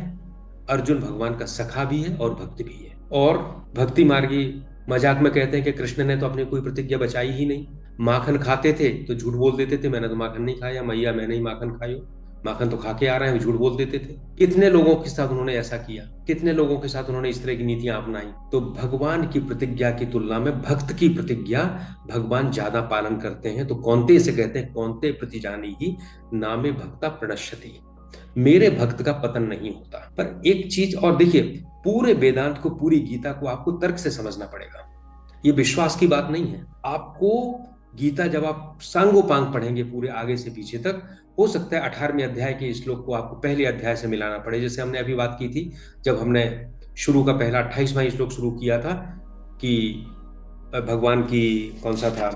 Speaker 1: अर्जुन भगवान का सखा भी है और भक्त भी है। और भक्ति मार्गी मजाक में कहते हैं कि कृष्ण ने तो अपनी कोई प्रतिज्ञा बचाई ही नहीं। माखन खाते थे तो झूठ बोल देते थे, मैंने तो माखन नहीं खाया, मैया मैंने ही माखन खायो, माखन तो खा के आ रहे हैं, झूठ बोल देते थे। कितने लोगों के साथ उन्होंने ऐसा किया, कितने लोगों के साथ उन्होंने इस तरह की नीतियां अपनाई। तो भगवान की प्रतिज्ञा की तुलना में भक्त की प्रतिज्ञा भगवान ज्यादा पालन करते हैं। तो कौन्तेय से कहते हैं कौन्तेय प्रति जानी ही नामे भक्ता प्रणश्यति, मेरे भक्त का पतन नहीं होता। पर एक चीज और देखिए, पूरे वेदांत को, पूरी गीता को आपको तर्क से समझना पड़ेगा, ये विश्वास की बात नहीं है। आपको गीता जब आप सांगोपांग पढ़ेंगे पूरे आगे से पीछे तक, हो सकता है 18वें अध्याय के श्लोक को आपको पहले अध्याय से मिलाना पड़े। जैसे हमने अभी बात की थी जब हमने शुरू का पहला 28वां श्लोक शुरू किया था कि भगवान की कौन सा था,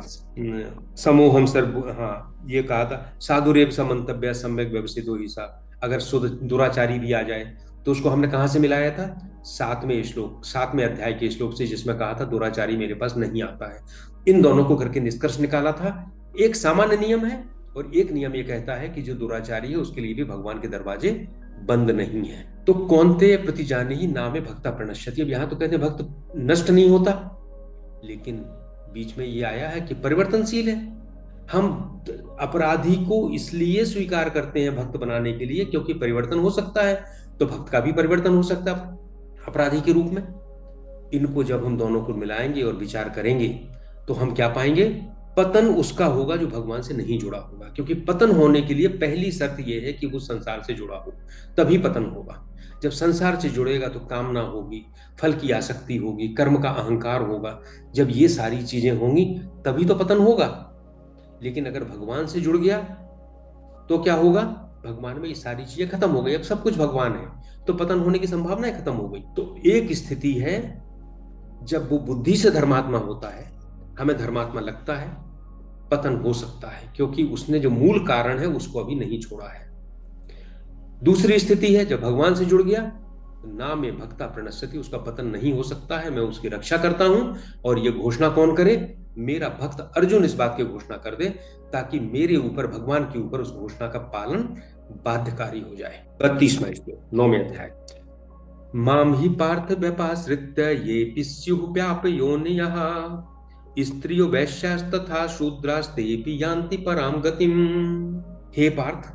Speaker 1: समूहम सर्व, हाँ ये कहा था साधुरेव समंतव्य सम्यक व्यवस्थित हो ईसा, अगर दुराचारी भी आ जाए तो उसको हमने कहां से मिलाया था? 7वें श्लोक, 7वें अध्याय के श्लोक से, जिसमें कहा था दुराचारी मेरे पास नहीं आता है। इन दोनों को करके निष्कर्ष निकाला था। एक सामान्य नियम है और एक नियम ये कहता है कि जो दुराचारी है उसके लिए भी भगवान के दरवाजे बंद नहीं है। तो कौन्तेय प्रति जानी ही नामे भक्ता प्रणश्यति। अब यहां तो कहते हैं भक्त नष्ट नहीं होता, लेकिन बीच में ये आया है कि परिवर्तनशील है। हम अपराधी को इसलिए स्वीकार करते हैं भक्त बनाने के लिए क्योंकि परिवर्तन हो सकता है, तो भक्त का भी परिवर्तन हो सकता है अपराधी के रूप में। इनको जब हम दोनों को मिलाएंगे और विचार करेंगे तो हम क्या पाएंगे? पतन उसका होगा जो भगवान से नहीं जुड़ा होगा, क्योंकि पतन होने के लिए पहली शर्त यह है कि वो संसार से जुड़ा हो, तभी पतन होगा। जब संसार से जुड़ेगा तो कामना होगी, फल की आसक्ति होगी, कर्म का अहंकार होगा। जब ये सारी चीजें होंगी तभी तो पतन होगा। लेकिन अगर भगवान से जुड़ गया तो क्या होगा? भगवान में ये सारी चीजें खत्म हो गई, अब सब कुछ भगवान है, तो पतन होने की संभावनाएं खत्म हो गई। तो एक स्थिति है जब वो बुद्धि से धर्मात्मा होता है, हमें धर्मात्मा लगता है, पतन हो सकता है क्योंकि उसने जो मूल कारण है उसको अभी नहीं छोड़ा है। दूसरी स्थिति है जब भगवान से जुड़ गया, ना में भक्ता प्रणश्यति, उसका पतन नहीं हो सकता है, मैं उसकी रक्षा करता हूं। और ये घोषणा कौन करे? मेरा भक्त अर्जुन इस बात की घोषणा कर दे ताकि मेरे ऊपर, भगवान के ऊपर उस घोषणा का पालन बाध्यकारी हो जाए। 32वां श्लोक 9वें अध्याय। माम ही पार्थ व्यपाश्रित्य ये पिस्युः व्याप योनियः स्त्रियो वैश्यास्तथा शूद्रास्तेऽपि यान्ति पराम गतिम्। हे पार्थ,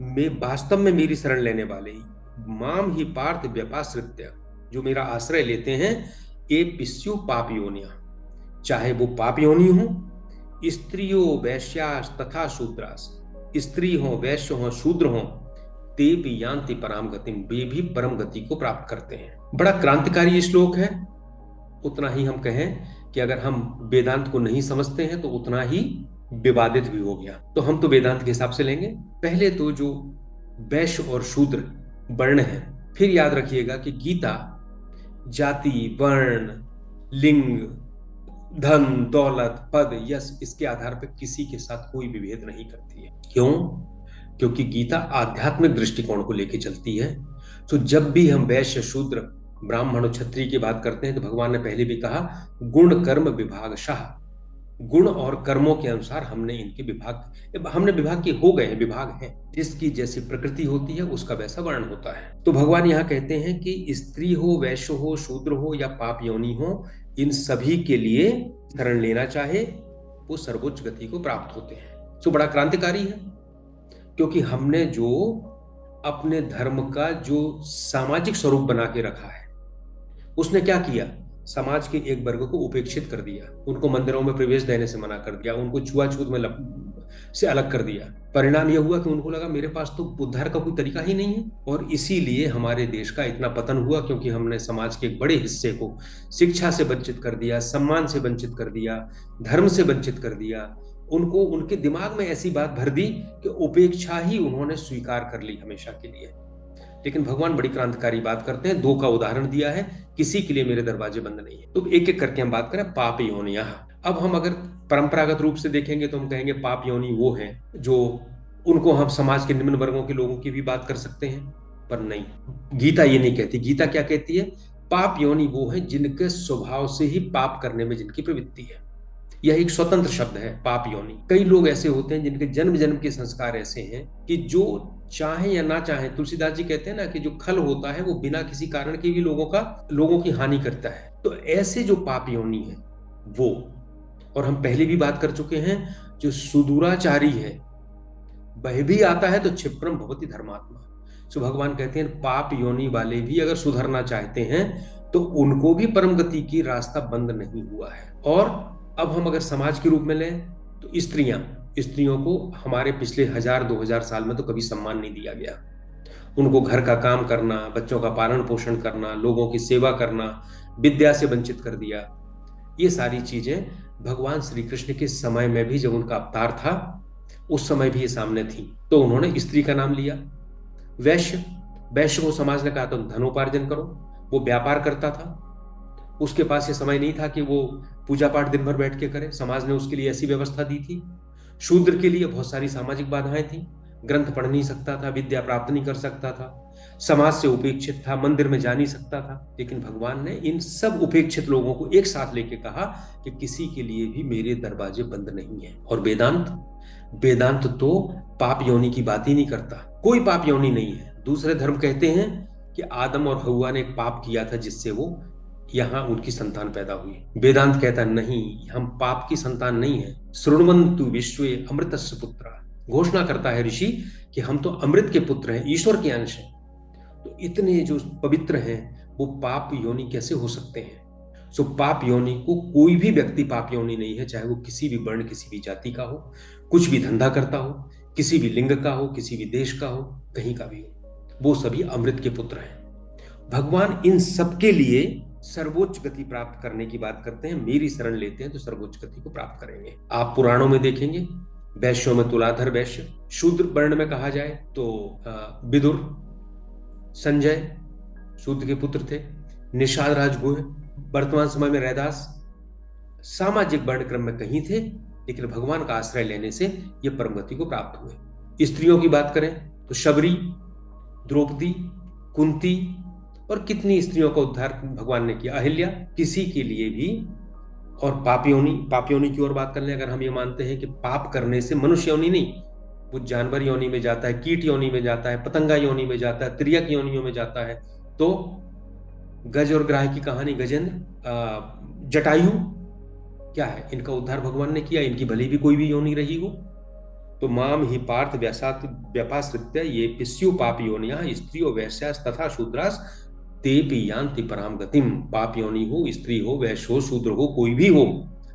Speaker 1: मैं वास्तव में मेरी शरण लेने वाले ही माम ही पार्थ व्यपाश्रित्य, जो मेरा आश्रय लेते हैं, ये पिस्यु पाप योनिया, चाहे वो पाप योनि हो, स्त्रियो वैश्यास तथा शूद्रास, स्त्री हो, वैश्य हो, शूद्र हो, ते भी यान्ति पराम गतिम, वे भी परम गति को प्राप्त करते हैं। बड़ा क्रांतिकारी श्लोक है। उतना ही हम कहें कि अगर हम वेदांत को नहीं समझते हैं तो उतना ही विवादित भी हो गया। तो हम तो वेदांत के हिसाब से लेंगे। पहले तो जो वैश्य और शूद्र वर्ण है, फिर याद रखिएगा कि गीता जाति, वर्ण, लिंग, धन, दौलत, पद, यश, इसके आधार पर किसी के साथ कोई विभेद नहीं करती है। क्यों? क्योंकि गीता आध्यात्मिक दृष्टिकोण को लेकर चलती है। तो जब भी हम वैश्य, शूद्र, ब्राह्मण और क्षत्रिय की बात करते हैं तो भगवान ने पहले भी कहा गुण कर्म विभागशः, गुण और कर्मों के अनुसार हमने इनके विभाग के हो गए हैं, विभाग हैं। जिसकी जैसी प्रकृति होती है उसका वैसा वर्ण होता है। तो भगवान यहाँ कहते हैं कि स्त्री हो, वैश्य हो, शूद्र हो या पाप योनि हो, इन सभी के लिए शरण लेना चाहे वो सर्वोच्च गति को प्राप्त होते हैं। तो बड़ा क्रांतिकारी है, क्योंकि हमने जो अपने धर्म का जो सामाजिक स्वरूप बना के रखा है, उसने क्या किया? समाज के एक वर्ग को उपेक्षित कर दिया, उनको मंदिरों में प्रवेश देने से मना कर दिया, उनको छुआछूत में से अलग कर दिया। परिणाम यह हुआ कि उनको लगा मेरे पास तो उद्धार का कोई तरीका ही नहीं है, और इसीलिए हमारे देश का इतना पतन हुआ, क्योंकि हमने समाज के एक बड़े हिस्से को शिक्षा से वंचित कर दिया, सम्मान से वंचित कर दिया, धर्म से वंचित कर दिया। उनको उनके दिमाग में ऐसी बात भर दी कि उपेक्षा ही उन्होंने स्वीकार कर ली हमेशा के लिए। लेकिन भगवान बड़ी क्रांतिकारी बात करते हैं। दो का उदाहरण दिया है, किसी के लिए मेरे दरवाजे बंद नहीं है। तो एक एक करके हम बात करें पाप योनियां। अब हम अगर परंपरागत रूप से देखेंगे तो हम कहेंगे पाप योनि वो है जो, उनको हम समाज के निम्न वर्गों के लोगों की भी बात कर सकते हैं, पर नहीं, गीता ये नहीं कहती। गीता क्या कहती है? पाप योनि वो है जिनके स्वभाव से ही पाप करने में जिनकी प्रवृत्ति है। यह एक स्वतंत्र शब्द है, पाप योनि। कई लोग ऐसे होते हैं जिनके जन्म जन्म के संस्कार ऐसे हैं कि जो चाहे या ना चाहे, तुलसीदास जी कहते हैं ना कि जो खल होता है वो बिना किसी कारण के भी लोगों की हानि करता है। तो ऐसे जो पाप योनि है वो, और हम पहले भी बात कर चुके हैं, जो सुदूराचारी है वह भी आता है तो क्षिप्रम भवति धर्मात्मा। तो भगवान कहते हैं पाप योनि वाले भी अगर सुधरना चाहते हैं तो उनको भी परम गति की रास्ता बंद नहीं हुआ है। और अब हम अगर समाज के रूप में लें तो स्त्रियों को हमारे पिछले 1000-2000 साल में तो कभी सम्मान नहीं दिया गया। उनको घर का काम करना, बच्चों का पालन पोषण करना, लोगों की सेवा करना, विद्या से वंचित कर दिया। ये सारी चीजें भगवान श्री कृष्ण के समय में भी, जब उनका अवतार था उस समय भी ये सामने थी, तो उन्होंने स्त्री का नाम लिया। वैश्य को समाज ने कहा तुम धनोपार्जन करो, वो व्यापार करता था, उसके पास ये समय नहीं था कि वो पूजा पाठ दिन भर बैठ के करे, समाज ने उसके लिए ऐसी व्यवस्था दी थी। शूद्र के लिए बहुत सारी सामाजिक बाधाएं थी, ग्रंथ पढ़ नहीं सकता था, विद्या प्राप्त नहीं कर सकता था, समाज से उपेक्षित था, मंदिर में जा नहीं सकता था। लेकिन भगवान ने इन सब उपेक्षित लोगों को एक साथ लेके कहा कि किसी के लिए भी मेरे दरवाजे बंद नहीं है। और वेदांत तो पाप योनि की बात ही नहीं करता, कोई पाप योनि नहीं है। दूसरे धर्म कहते हैं कि आदम और हव्वा ने एक पाप किया था जिससे वो यहां उनकी संतान पैदा हुई। वेदांत कहता नहीं, हम पाप की संतान नहीं है। शृण्वन्तु विश्वे अमृतस्य पुत्रा, घोषणा करता है ऋषि कि हम तो अमृत के पुत्र हैं, ईश्वर के अंश हैं। तो इतने जो पवित्र हैं वो पाप योनि कैसे हो सकते हैं? सो पाप योनि को कोई भी व्यक्ति पाप योनि नहीं है, चाहे वो किसी भी वर्ण, किसी भी जाति का हो, कुछ भी धंधा करता हो, किसी भी लिंग का हो, किसी भी देश का हो, कहीं का भी हो, वो सभी अमृत के पुत्र हैं। भगवान इन सबके लिए सर्वोच्च गति प्राप्त करने की बात करते हैं। मेरी शरण लेते हैं तो सर्वोच्च गति को प्राप्त करेंगे। आप पुराणों में देखेंगे, वैश्यों में तुलाधर वैश्य, शूद्र वर्ण में कहा जाए तो विदुर, संजय शूद्र के पुत्र थे, निषाद राजगुह, वर्तमान समय में रैदास, सामाजिक वर्ण क्रम में कहीं थे, लेकिन भगवान का आश्रय लेने से ये परम गति को प्राप्त हुए। स्त्रियों की बात करें तो शबरी, द्रौपदी, कुंती और कितनी स्त्रियों का उद्धार भगवान ने किया, अहिल्या, किसी के लिए भी। और पाप योनि की ओर बात कर लें, अगर हम ये मानते हैं कि पाप करने से मनुष्य योनि नहीं, वो जानवर योनि में जाता है, कीट योनि में जाता है, पतंगा योनि में जाता है, तिर्यक योनियों में जाता है। तो गज और ग्राह की कहानी, गजेंद्र, जटायु क्या है, इनका उद्धार भगवान ने किया, इनकी भले भी कोई भी योनि रही हो। तो माम ही पार्थ व्यपाश्रित्य ये पिस्यु पापयोनिया स्त्रियो वैश्यास तथा शूद्रास ते भी यान्ति पराम गतिम। पाप योनि हो, स्त्री हो, वैश्य हो, शूद्र हो, कोई भी हो,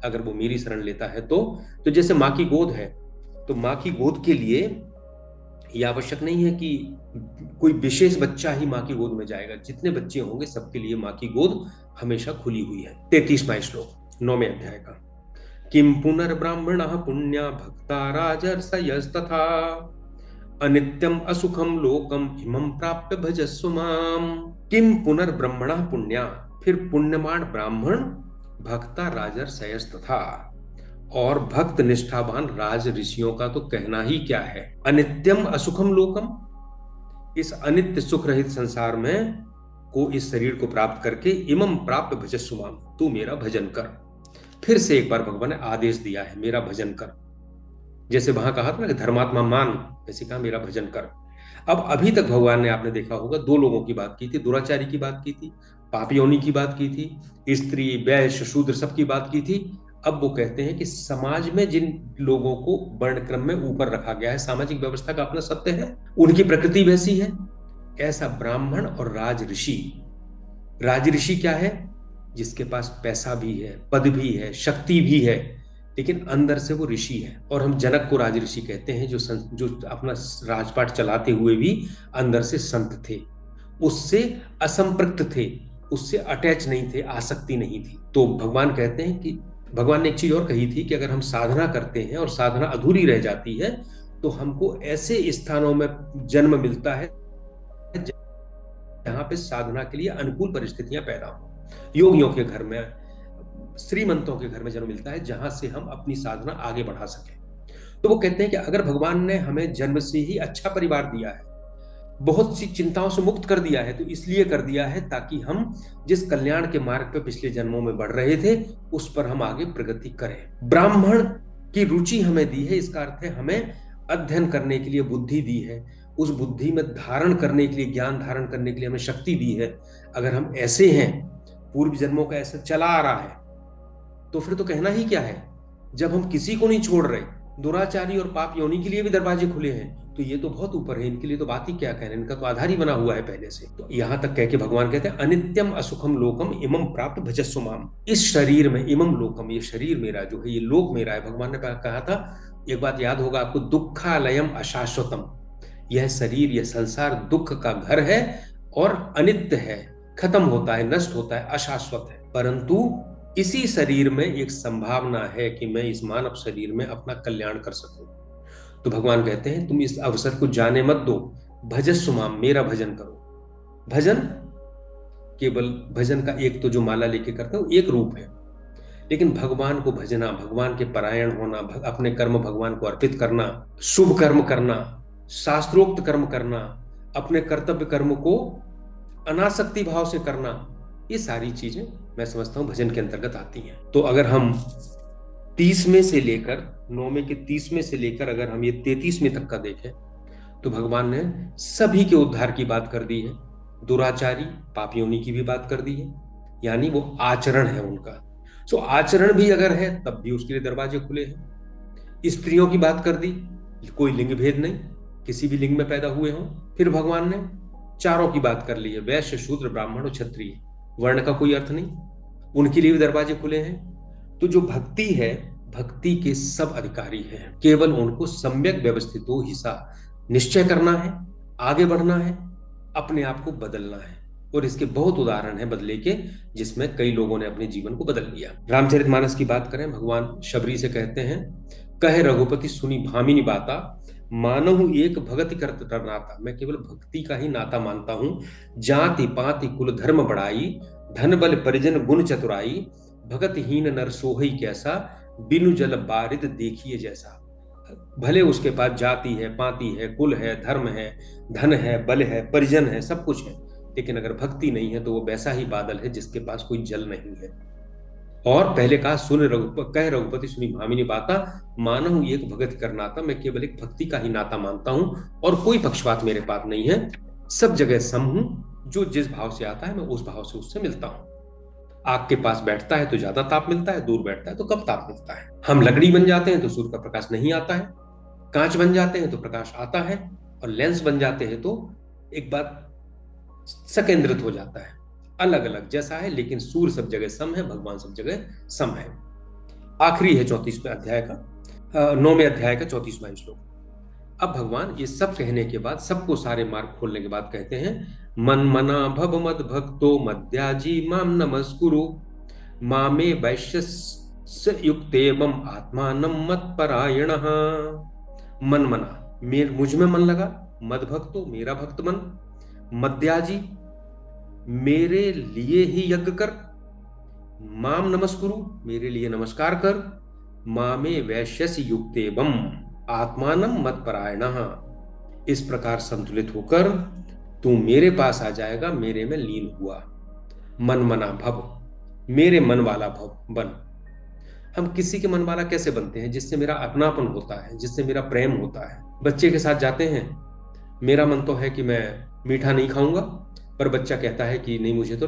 Speaker 1: अगर वो मेरी शरण लेता है तो जैसे माँ की गोद है, तो माँ की गोद के लिए ये आवश्यक नहीं है कि कोई विशेष बच्चा ही माँ की गोद में जाएगा। जितने बच्चे होंगे सबके लिए माँ की गोद हमेशा खुली हुई है। 33वां श्लोक 9वें अध्याय का। किम पुनर्ब्राह्मण पुण्या भक्ता राजर्षयस्तथा अनित्यम असुखम लोकम इमं प्राप्य भजस्व माम। किम पुनर्ब्रह्मण पुण्या, फिर पुण्यमान ब्राह्मण भक्ता राजर्षयस तथा, और भक्त निष्ठावान राज ऋषियों का तो कहना ही क्या है। अनित्यम असुखम लोकम, इस अनित्य सुख रहित संसार में को इस शरीर को प्राप्त करके इमं प्राप्त भजस्व माम, तू मेरा भजन कर। फिर से एक बार भगवान ने आदेश दिया है, मेरा भजन कर। जैसे वहां कहा था ना कि धर्मात्मा मान, वैसे कहा मेरा भजन कर। अब अभी तक भगवान ने, आपने देखा होगा, दो लोगों की बात की थी, दुराचारी की बात की थी, पापी योनि की बात की थी, स्त्री वैश्य शूद्र सबकी बात की थी। अब वो कहते हैं कि समाज में जिन लोगों को वर्ण क्रम में ऊपर रखा गया है, सामाजिक व्यवस्था का अपना सत्य है, उनकी प्रकृति वैसी है, ऐसा ब्राह्मण और राज ऋषि। राज ऋषि क्या है? जिसके पास पैसा भी है, पद भी है, शक्ति भी है, लेकिन अंदर से वो ऋषि है। और हम जनक को राज ऋषि कहते हैं, जो अपना राजपाट चलाते हुए भी अंदर से संत थे, उससे असंपृक्त थे, उससे अटैच नहीं थे, आसक्ति नहीं थी। तो भगवान कहते हैं कि भगवान ने एक चीज और कही थी कि अगर हम साधना करते हैं और साधना अधूरी रह जाती है तो हमको ऐसे स्थानों में जन्म मिलता है जहां पे साधना के लिए अनुकूल परिस्थितियां पैदा हो। योगियों के घर में, श्रीमंतों के घर में जन्म मिलता है, जहां से हम अपनी साधना आगे बढ़ा सकें। तो वो कहते हैं कि अगर भगवान ने हमें जन्म से ही अच्छा परिवार दिया है, बहुत सी चिंताओं से मुक्त कर दिया है, तो इसलिए कर दिया है ताकि हम जिस कल्याण के मार्ग पर पिछले जन्मों में बढ़ रहे थे उस पर हम आगे प्रगति करें। ब्राह्मण की रुचि हमें दी है, इसका अर्थ है हमें अध्ययन करने के लिए बुद्धि दी है, उस बुद्धि में धारण करने के लिए, ज्ञान धारण करने के लिए हमें शक्ति दी है। अगर हम ऐसे हैं, पूर्व जन्मों का ऐसा चला आ रहा है, तो फिर तो कहना ही क्या है। जब हम किसी को नहीं छोड़ रहे, दुराचारी और पाप योनि के लिए भी दरवाजे खुले हैं, तो ये तो बहुत ऊपर है, इनके लिए तो बात ही क्या कहना, इनका तो आधार ही बना हुआ है पहले से। तो यहां तक कह के भगवान कहते हैं अनित्यम असुखम लोकम इमं प्राप्त भजस्व माम। इस शरीर में, इमं लोकम, ये शरीर मेरा जो है, ये लोक मेरा है। भगवान ने कहा था, एक बात याद होगा आपको, दुखालयम अशाश्वतम, यह शरीर, यह संसार दुख का घर है और अनित्य है, खत्म होता है, नष्ट होता है, अशाश्वत है। परंतु इसी शरीर में एक संभावना है कि मैं इस मानव शरीर में अपना कल्याण कर सकूं। तो भगवान कहते हैं तुम इस अवसर को जाने मत दो, भजस्व माम, मेरा भजन करो। भजन केवल, भजन का एक तो जो माला लेके करते हैं वो एक रूप है, लेकिन भगवान को भजना, भगवान के परायण होना, अपने कर्म भगवान को अर्पित करना, शुभ कर्म करना, शास्त्रोक्त कर्म करना, अपने कर्तव्य कर्म को अनासक्ति भाव से करना, ये सारी चीजें मैं समझता हूं भजन के अंतर्गत आती हैं। तो अगर हम 30वें से लेकर 9वें के 30वें से लेकर अगर हम ये 33वें तक का देखें, तो भगवान ने सभी के उद्धार की बात कर दी है। दुराचारी पाप योनि की भी बात कर दी है, यानी वो आचरण है उनका। तो आचरण भी अगर है तब भी उसके लिए दरवाजे खुले हैं। स्त्रियों की बात कर दी, कोई लिंग भेद नहीं, किसी भी लिंग में पैदा हुए हों। फिर भगवान ने चारों की बात कर ली है, वैश्य शूद्र ब्राह्मण और क्षत्रिय, वर्ण का कोई अर्थ नहीं, उनके लिए भी दरवाजे खुले हैं। तो जो भक्ति है, भक्ति के सब अधिकारी हैं, केवल उनको सम्यक व्यवस्थित हिस्सा निश्चय करना है, आगे बढ़ना है, अपने आप को बदलना है। और इसके बहुत उदाहरण हैं बदले के, जिसमें कई लोगों ने अपने जीवन को बदल लिया। रामचरितमानस की बात करें, भगवान शबरी से कहते हैं, कहे रघुपति सुनी भामिनी बाता, मानहु एक भगति करत नाता। मैं केवल भक्ति का ही नाता मानता हूं। जाति पाति कुल धर्म बढ़ाई, धन बल परिजन गुण चतुराई, भगतहीन नर सोहई कैसा, बिनु जल बारिद देखिए जैसा। भले उसके पास जाति है, पाति है, कुल है, धर्म है, धन है, बल है, परिजन है, सब कुछ है, लेकिन अगर भक्ति नहीं है तो वो वैसा ही बादल है जिसके पास कोई जल नहीं है। और पहले कहा, कह रघुपति सुनी भामिनी बाता, मानहु एक भगत कर नाता। मैं केवल एक भक्ति का ही नाता मानता हूं और कोई पक्षपात मेरे पास नहीं है, सब जगह सम हूं, जो जिस भाव से आता है मैं उस भाव से उससे मिलता हूं। आग के पास बैठता है तो ज्यादा ताप मिलता है, दूर बैठता है तो कम ताप मिलता है। हम लकड़ी बन जाते हैं तो सूर्य का प्रकाश नहीं आता है, कांच बन जाते हैं तो प्रकाश आता है, और लेंस बन जाते हैं तो एक बात सकेंद्रित हो जाता है। अलग अलग जैसा है, लेकिन सूर्य सब जगह सम है, भगवान सब जगह सम है। आखिरी है 34वें अध्याय का, 9वें अध्याय का 34वां श्लोक। अब भगवान ये सब कहने के बाद, सबको सारे मार्ग खोलने के बाद कहते हैं, मन मना भव मद भक्तो मद्याजी माम नमस्कुरु मामे वैश्यस्य युक्तेवम आत्मानं मत परायण। मन मना, मुझ में मन लगा, मद भक्तो मेरा भक्त मन, मद्याजी मेरे लिए ही यज्ञ कर, माम नमस्कुरु मेरे लिए नमस्कार कर, मामे वैश्यस्य युक्तेवम आत्मानं मत परायण। इस प्रकार संतुलित होकर तू मेरे पास आ जाएगा, मेरे में लीन हुआ। मन मना भव, मेरे मन वाला भव बन। हम किसी के मन वाला कैसे बनते हैं? जिससे मेरा अपनापन होता है, जिससे मेरा प्रेम होता है। बच्चे के साथ जाते हैं, मेरा मन तो है कि मैं मीठा नहीं खाऊंगा, पर बच्चा कहता है कि नहीं मुझे तो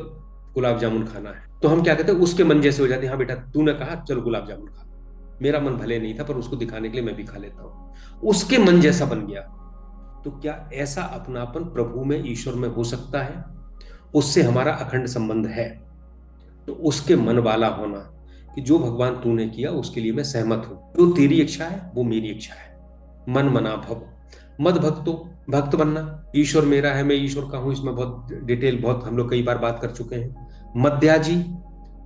Speaker 1: गुलाब जामुन खाना है, तो हम क्या कहते हैं, उसके मन जैसे हो जाते हैं। हाँ बेटा तूने कहा, चलो गुलाब जामुन खा। मेरा मन भले नहीं था, पर उसको दिखाने के लिए मैं भी खा लेता हूं। उसके मन जैसा बन गया। तो क्या ऐसा अपनापन प्रभु में, ईश्वर में हो सकता है? उससे हमारा अखंड संबंध है। तो उसके मन वाला होना, कि जो भगवान तूने किया उसके लिए मैं सहमत हूं, जो तेरी इच्छा है वो मेरी इच्छा है। मन मना भव, मद भक्तो भक्त बनना। ईश्वर मेरा है, मैं ईश्वर का हूं, इसमें बहुत डिटेल, बहुत हम लोग कई बार बात कर चुके हैं। मद्याजी,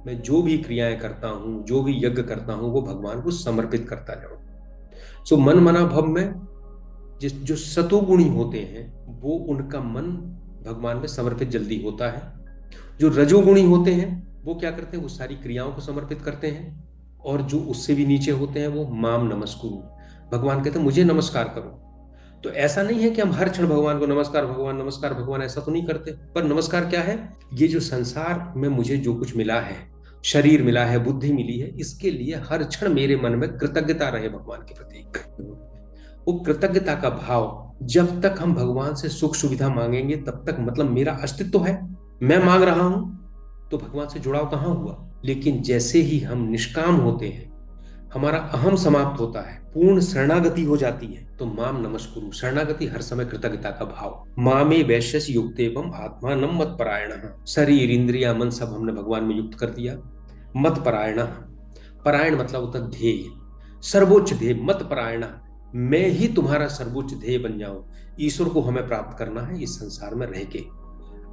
Speaker 1: मैं जो भी क्रियाएं करता हूं, जो भी यज्ञ करता हूं, वो भगवान को समर्पित करता जाऊं। सो मन मना भव में जो सतोगुणी होते हैं, वो उनका मन भगवान में समर्पित जल्दी होता है। जो रजोगुणी होते हैं वो क्या करते हैं, वो सारी क्रियाओं को समर्पित करते हैं। और जो उससे भी नीचे होते हैं वो माम नमस्कुरु, भगवान कहते हैं मुझे नमस्कार करो। तो ऐसा नहीं है कि हम हर क्षण भगवान को नमस्कार भगवान, ऐसा तो नहीं करते। पर नमस्कार क्या है? ये जो संसार में मुझे जो कुछ मिला है, शरीर मिला है, बुद्धि मिली है, इसके लिए हर क्षण मेरे मन में कृतज्ञता रहे भगवान के प्रति। वो कृतज्ञता का भाव, जब तक हम भगवान से सुख सुविधा मांगेंगे तब तक, मतलब मेरा अस्तित्व है, मैं मांग रहा हूं, तो भगवान से जुड़ाव कहां हुआ? लेकिन जैसे ही हम निष्काम होते हैं, हमारा अहम समाप्त होता है, पूर्ण शरणागति हो जाती है, तो माम नमस्कुरु, शरणागति हर समय कृतज्ञता का भाव। मामे वैश्यस्य युक्तेवम आत्मानं मत परायण। शरीर इंद्रिया मन सब हमने भगवान में युक्त कर दिया। मत परायण, परायण मतलब होता ध्येय, सर्वोच्च ध्येय। मत परायण, मैं ही तुम्हारा सर्वोच्च ध्येय बन जाऊं। ईश्वर को हमें प्राप्त करना है इस संसार में रह के।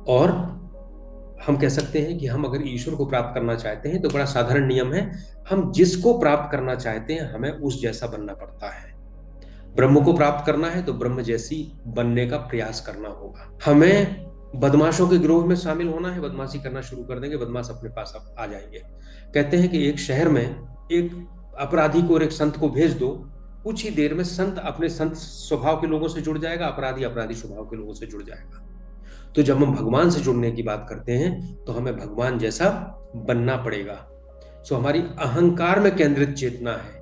Speaker 1: और हम कह सकते हैं कि हम अगर ईश्वर को प्राप्त करना चाहते हैं तो बड़ा साधारण नियम है, हम जिसको प्राप्त करना चाहते हैं हमें उस जैसा बनना पड़ता है। ब्रह्म को प्राप्त करना है तो ब्रह्म जैसी बनने का प्रयास करना होगा। हमें बदमाशों के गिरोह में शामिल होना है, बदमाशी करना शुरू कर देंगे, बदमाश अपने पास आ जाएंगे। कहते हैं कि एक शहर में एक अपराधी को और एक संत को भेज दो, कुछ ही देर में संत अपने संत स्वभाव के लोगों से जुड़ जाएगा, अपराधी अपराधी स्वभाव के लोगों से जुड़ जाएगा। तो जब हम भगवान से जुड़ने की बात करते हैं तो हमें भगवान जैसा बनना पड़ेगा। सो हमारी अहंकार में केंद्रित चेतना है,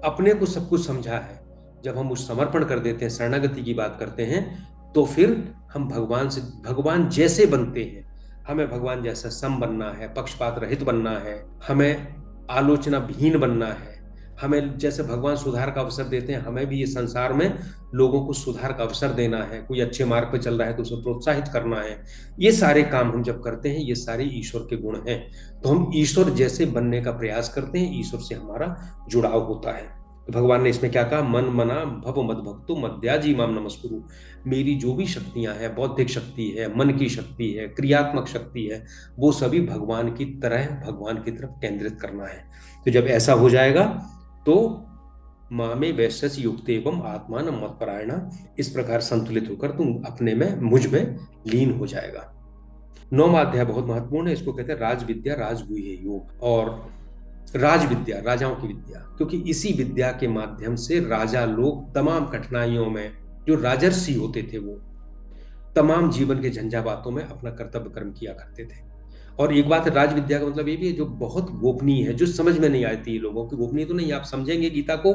Speaker 1: अपने को सब कुछ समझा है। जब हम उस समर्पण कर देते हैं, शरणागति की बात करते हैं, तो फिर हम भगवान जैसे बनते हैं। हमें भगवान जैसा सम बनना है, पक्षपात रहित बनना है, हमें आलोचना विहीन बनना है। हमें जैसे भगवान सुधार का अवसर देते हैं, हमें भी ये संसार में लोगों को सुधार का अवसर देना है। कोई अच्छे मार्ग पर चल रहा है तो उसे प्रोत्साहित करना है। ये सारे काम हम जब करते हैं, ये सारे ईश्वर के गुण हैं। तो हम ईश्वर जैसे बनने का प्रयास करते हैं, ईश्वर से हमारा जुड़ाव होता है। तो भगवान ने इसमें क्या कहा? मन मना भव मद भक्तो मद्याजी माम नमस्कुरु। मेरी जो भी शक्तियां हैं, बौद्धिक शक्ति है, मन की शक्ति है, क्रियात्मक शक्ति है, वो सभी भगवान की तरह भगवान की तरफ केंद्रित करना है। तो जब ऐसा हो जाएगा तो मामे वैश्यस्य युक्तेवम आत्मान मत परायण, इस प्रकार संतुलित होकर तुम अपने में, मुझ में लीन हो जाएगा। 9वां अध्याय बहुत महत्वपूर्ण है, इसको कहते हैं राजविद्या राजगुह्य योग। और राजविद्या, राजाओं की विद्या, क्योंकि इसी विद्या के माध्यम से राजा लोग तमाम कठिनाइयों में, जो राजर्षि होते थे, वो तमाम जीवन के झंझावातों में अपना कर्तव्य कर्म किया करते थे। और एक बात है, राजविद्या का मतलब ये भी है जो बहुत गोपनीय है, जो समझ में नहीं आती है लोगों की। गोपनीय तो नहीं, आप समझेंगे गीता को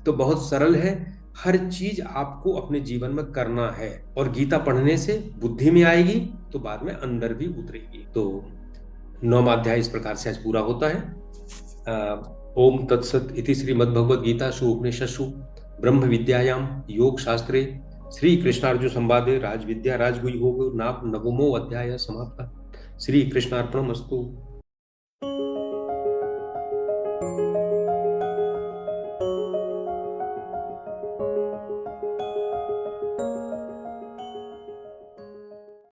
Speaker 1: तो बहुत सरल है, हर चीज आपको अपने जीवन में करना है। और गीता पढ़ने से बुद्धि में आएगी तो बाद में अंदर भी उतरेगी। तो 9वां अध्याय इस प्रकार से आज पूरा होता है। ओम तत्सत इति श्रीमद्भगवद गीतासु उपनिषत्सु ब्रह्म विद्यायां योग शास्त्रे श्री कृष्णार्जुन संवादे राजविद्या राजगुह्य योग नाम नवमो अध्याय समाप्त। श्री कृष्णार्पणमस्तु।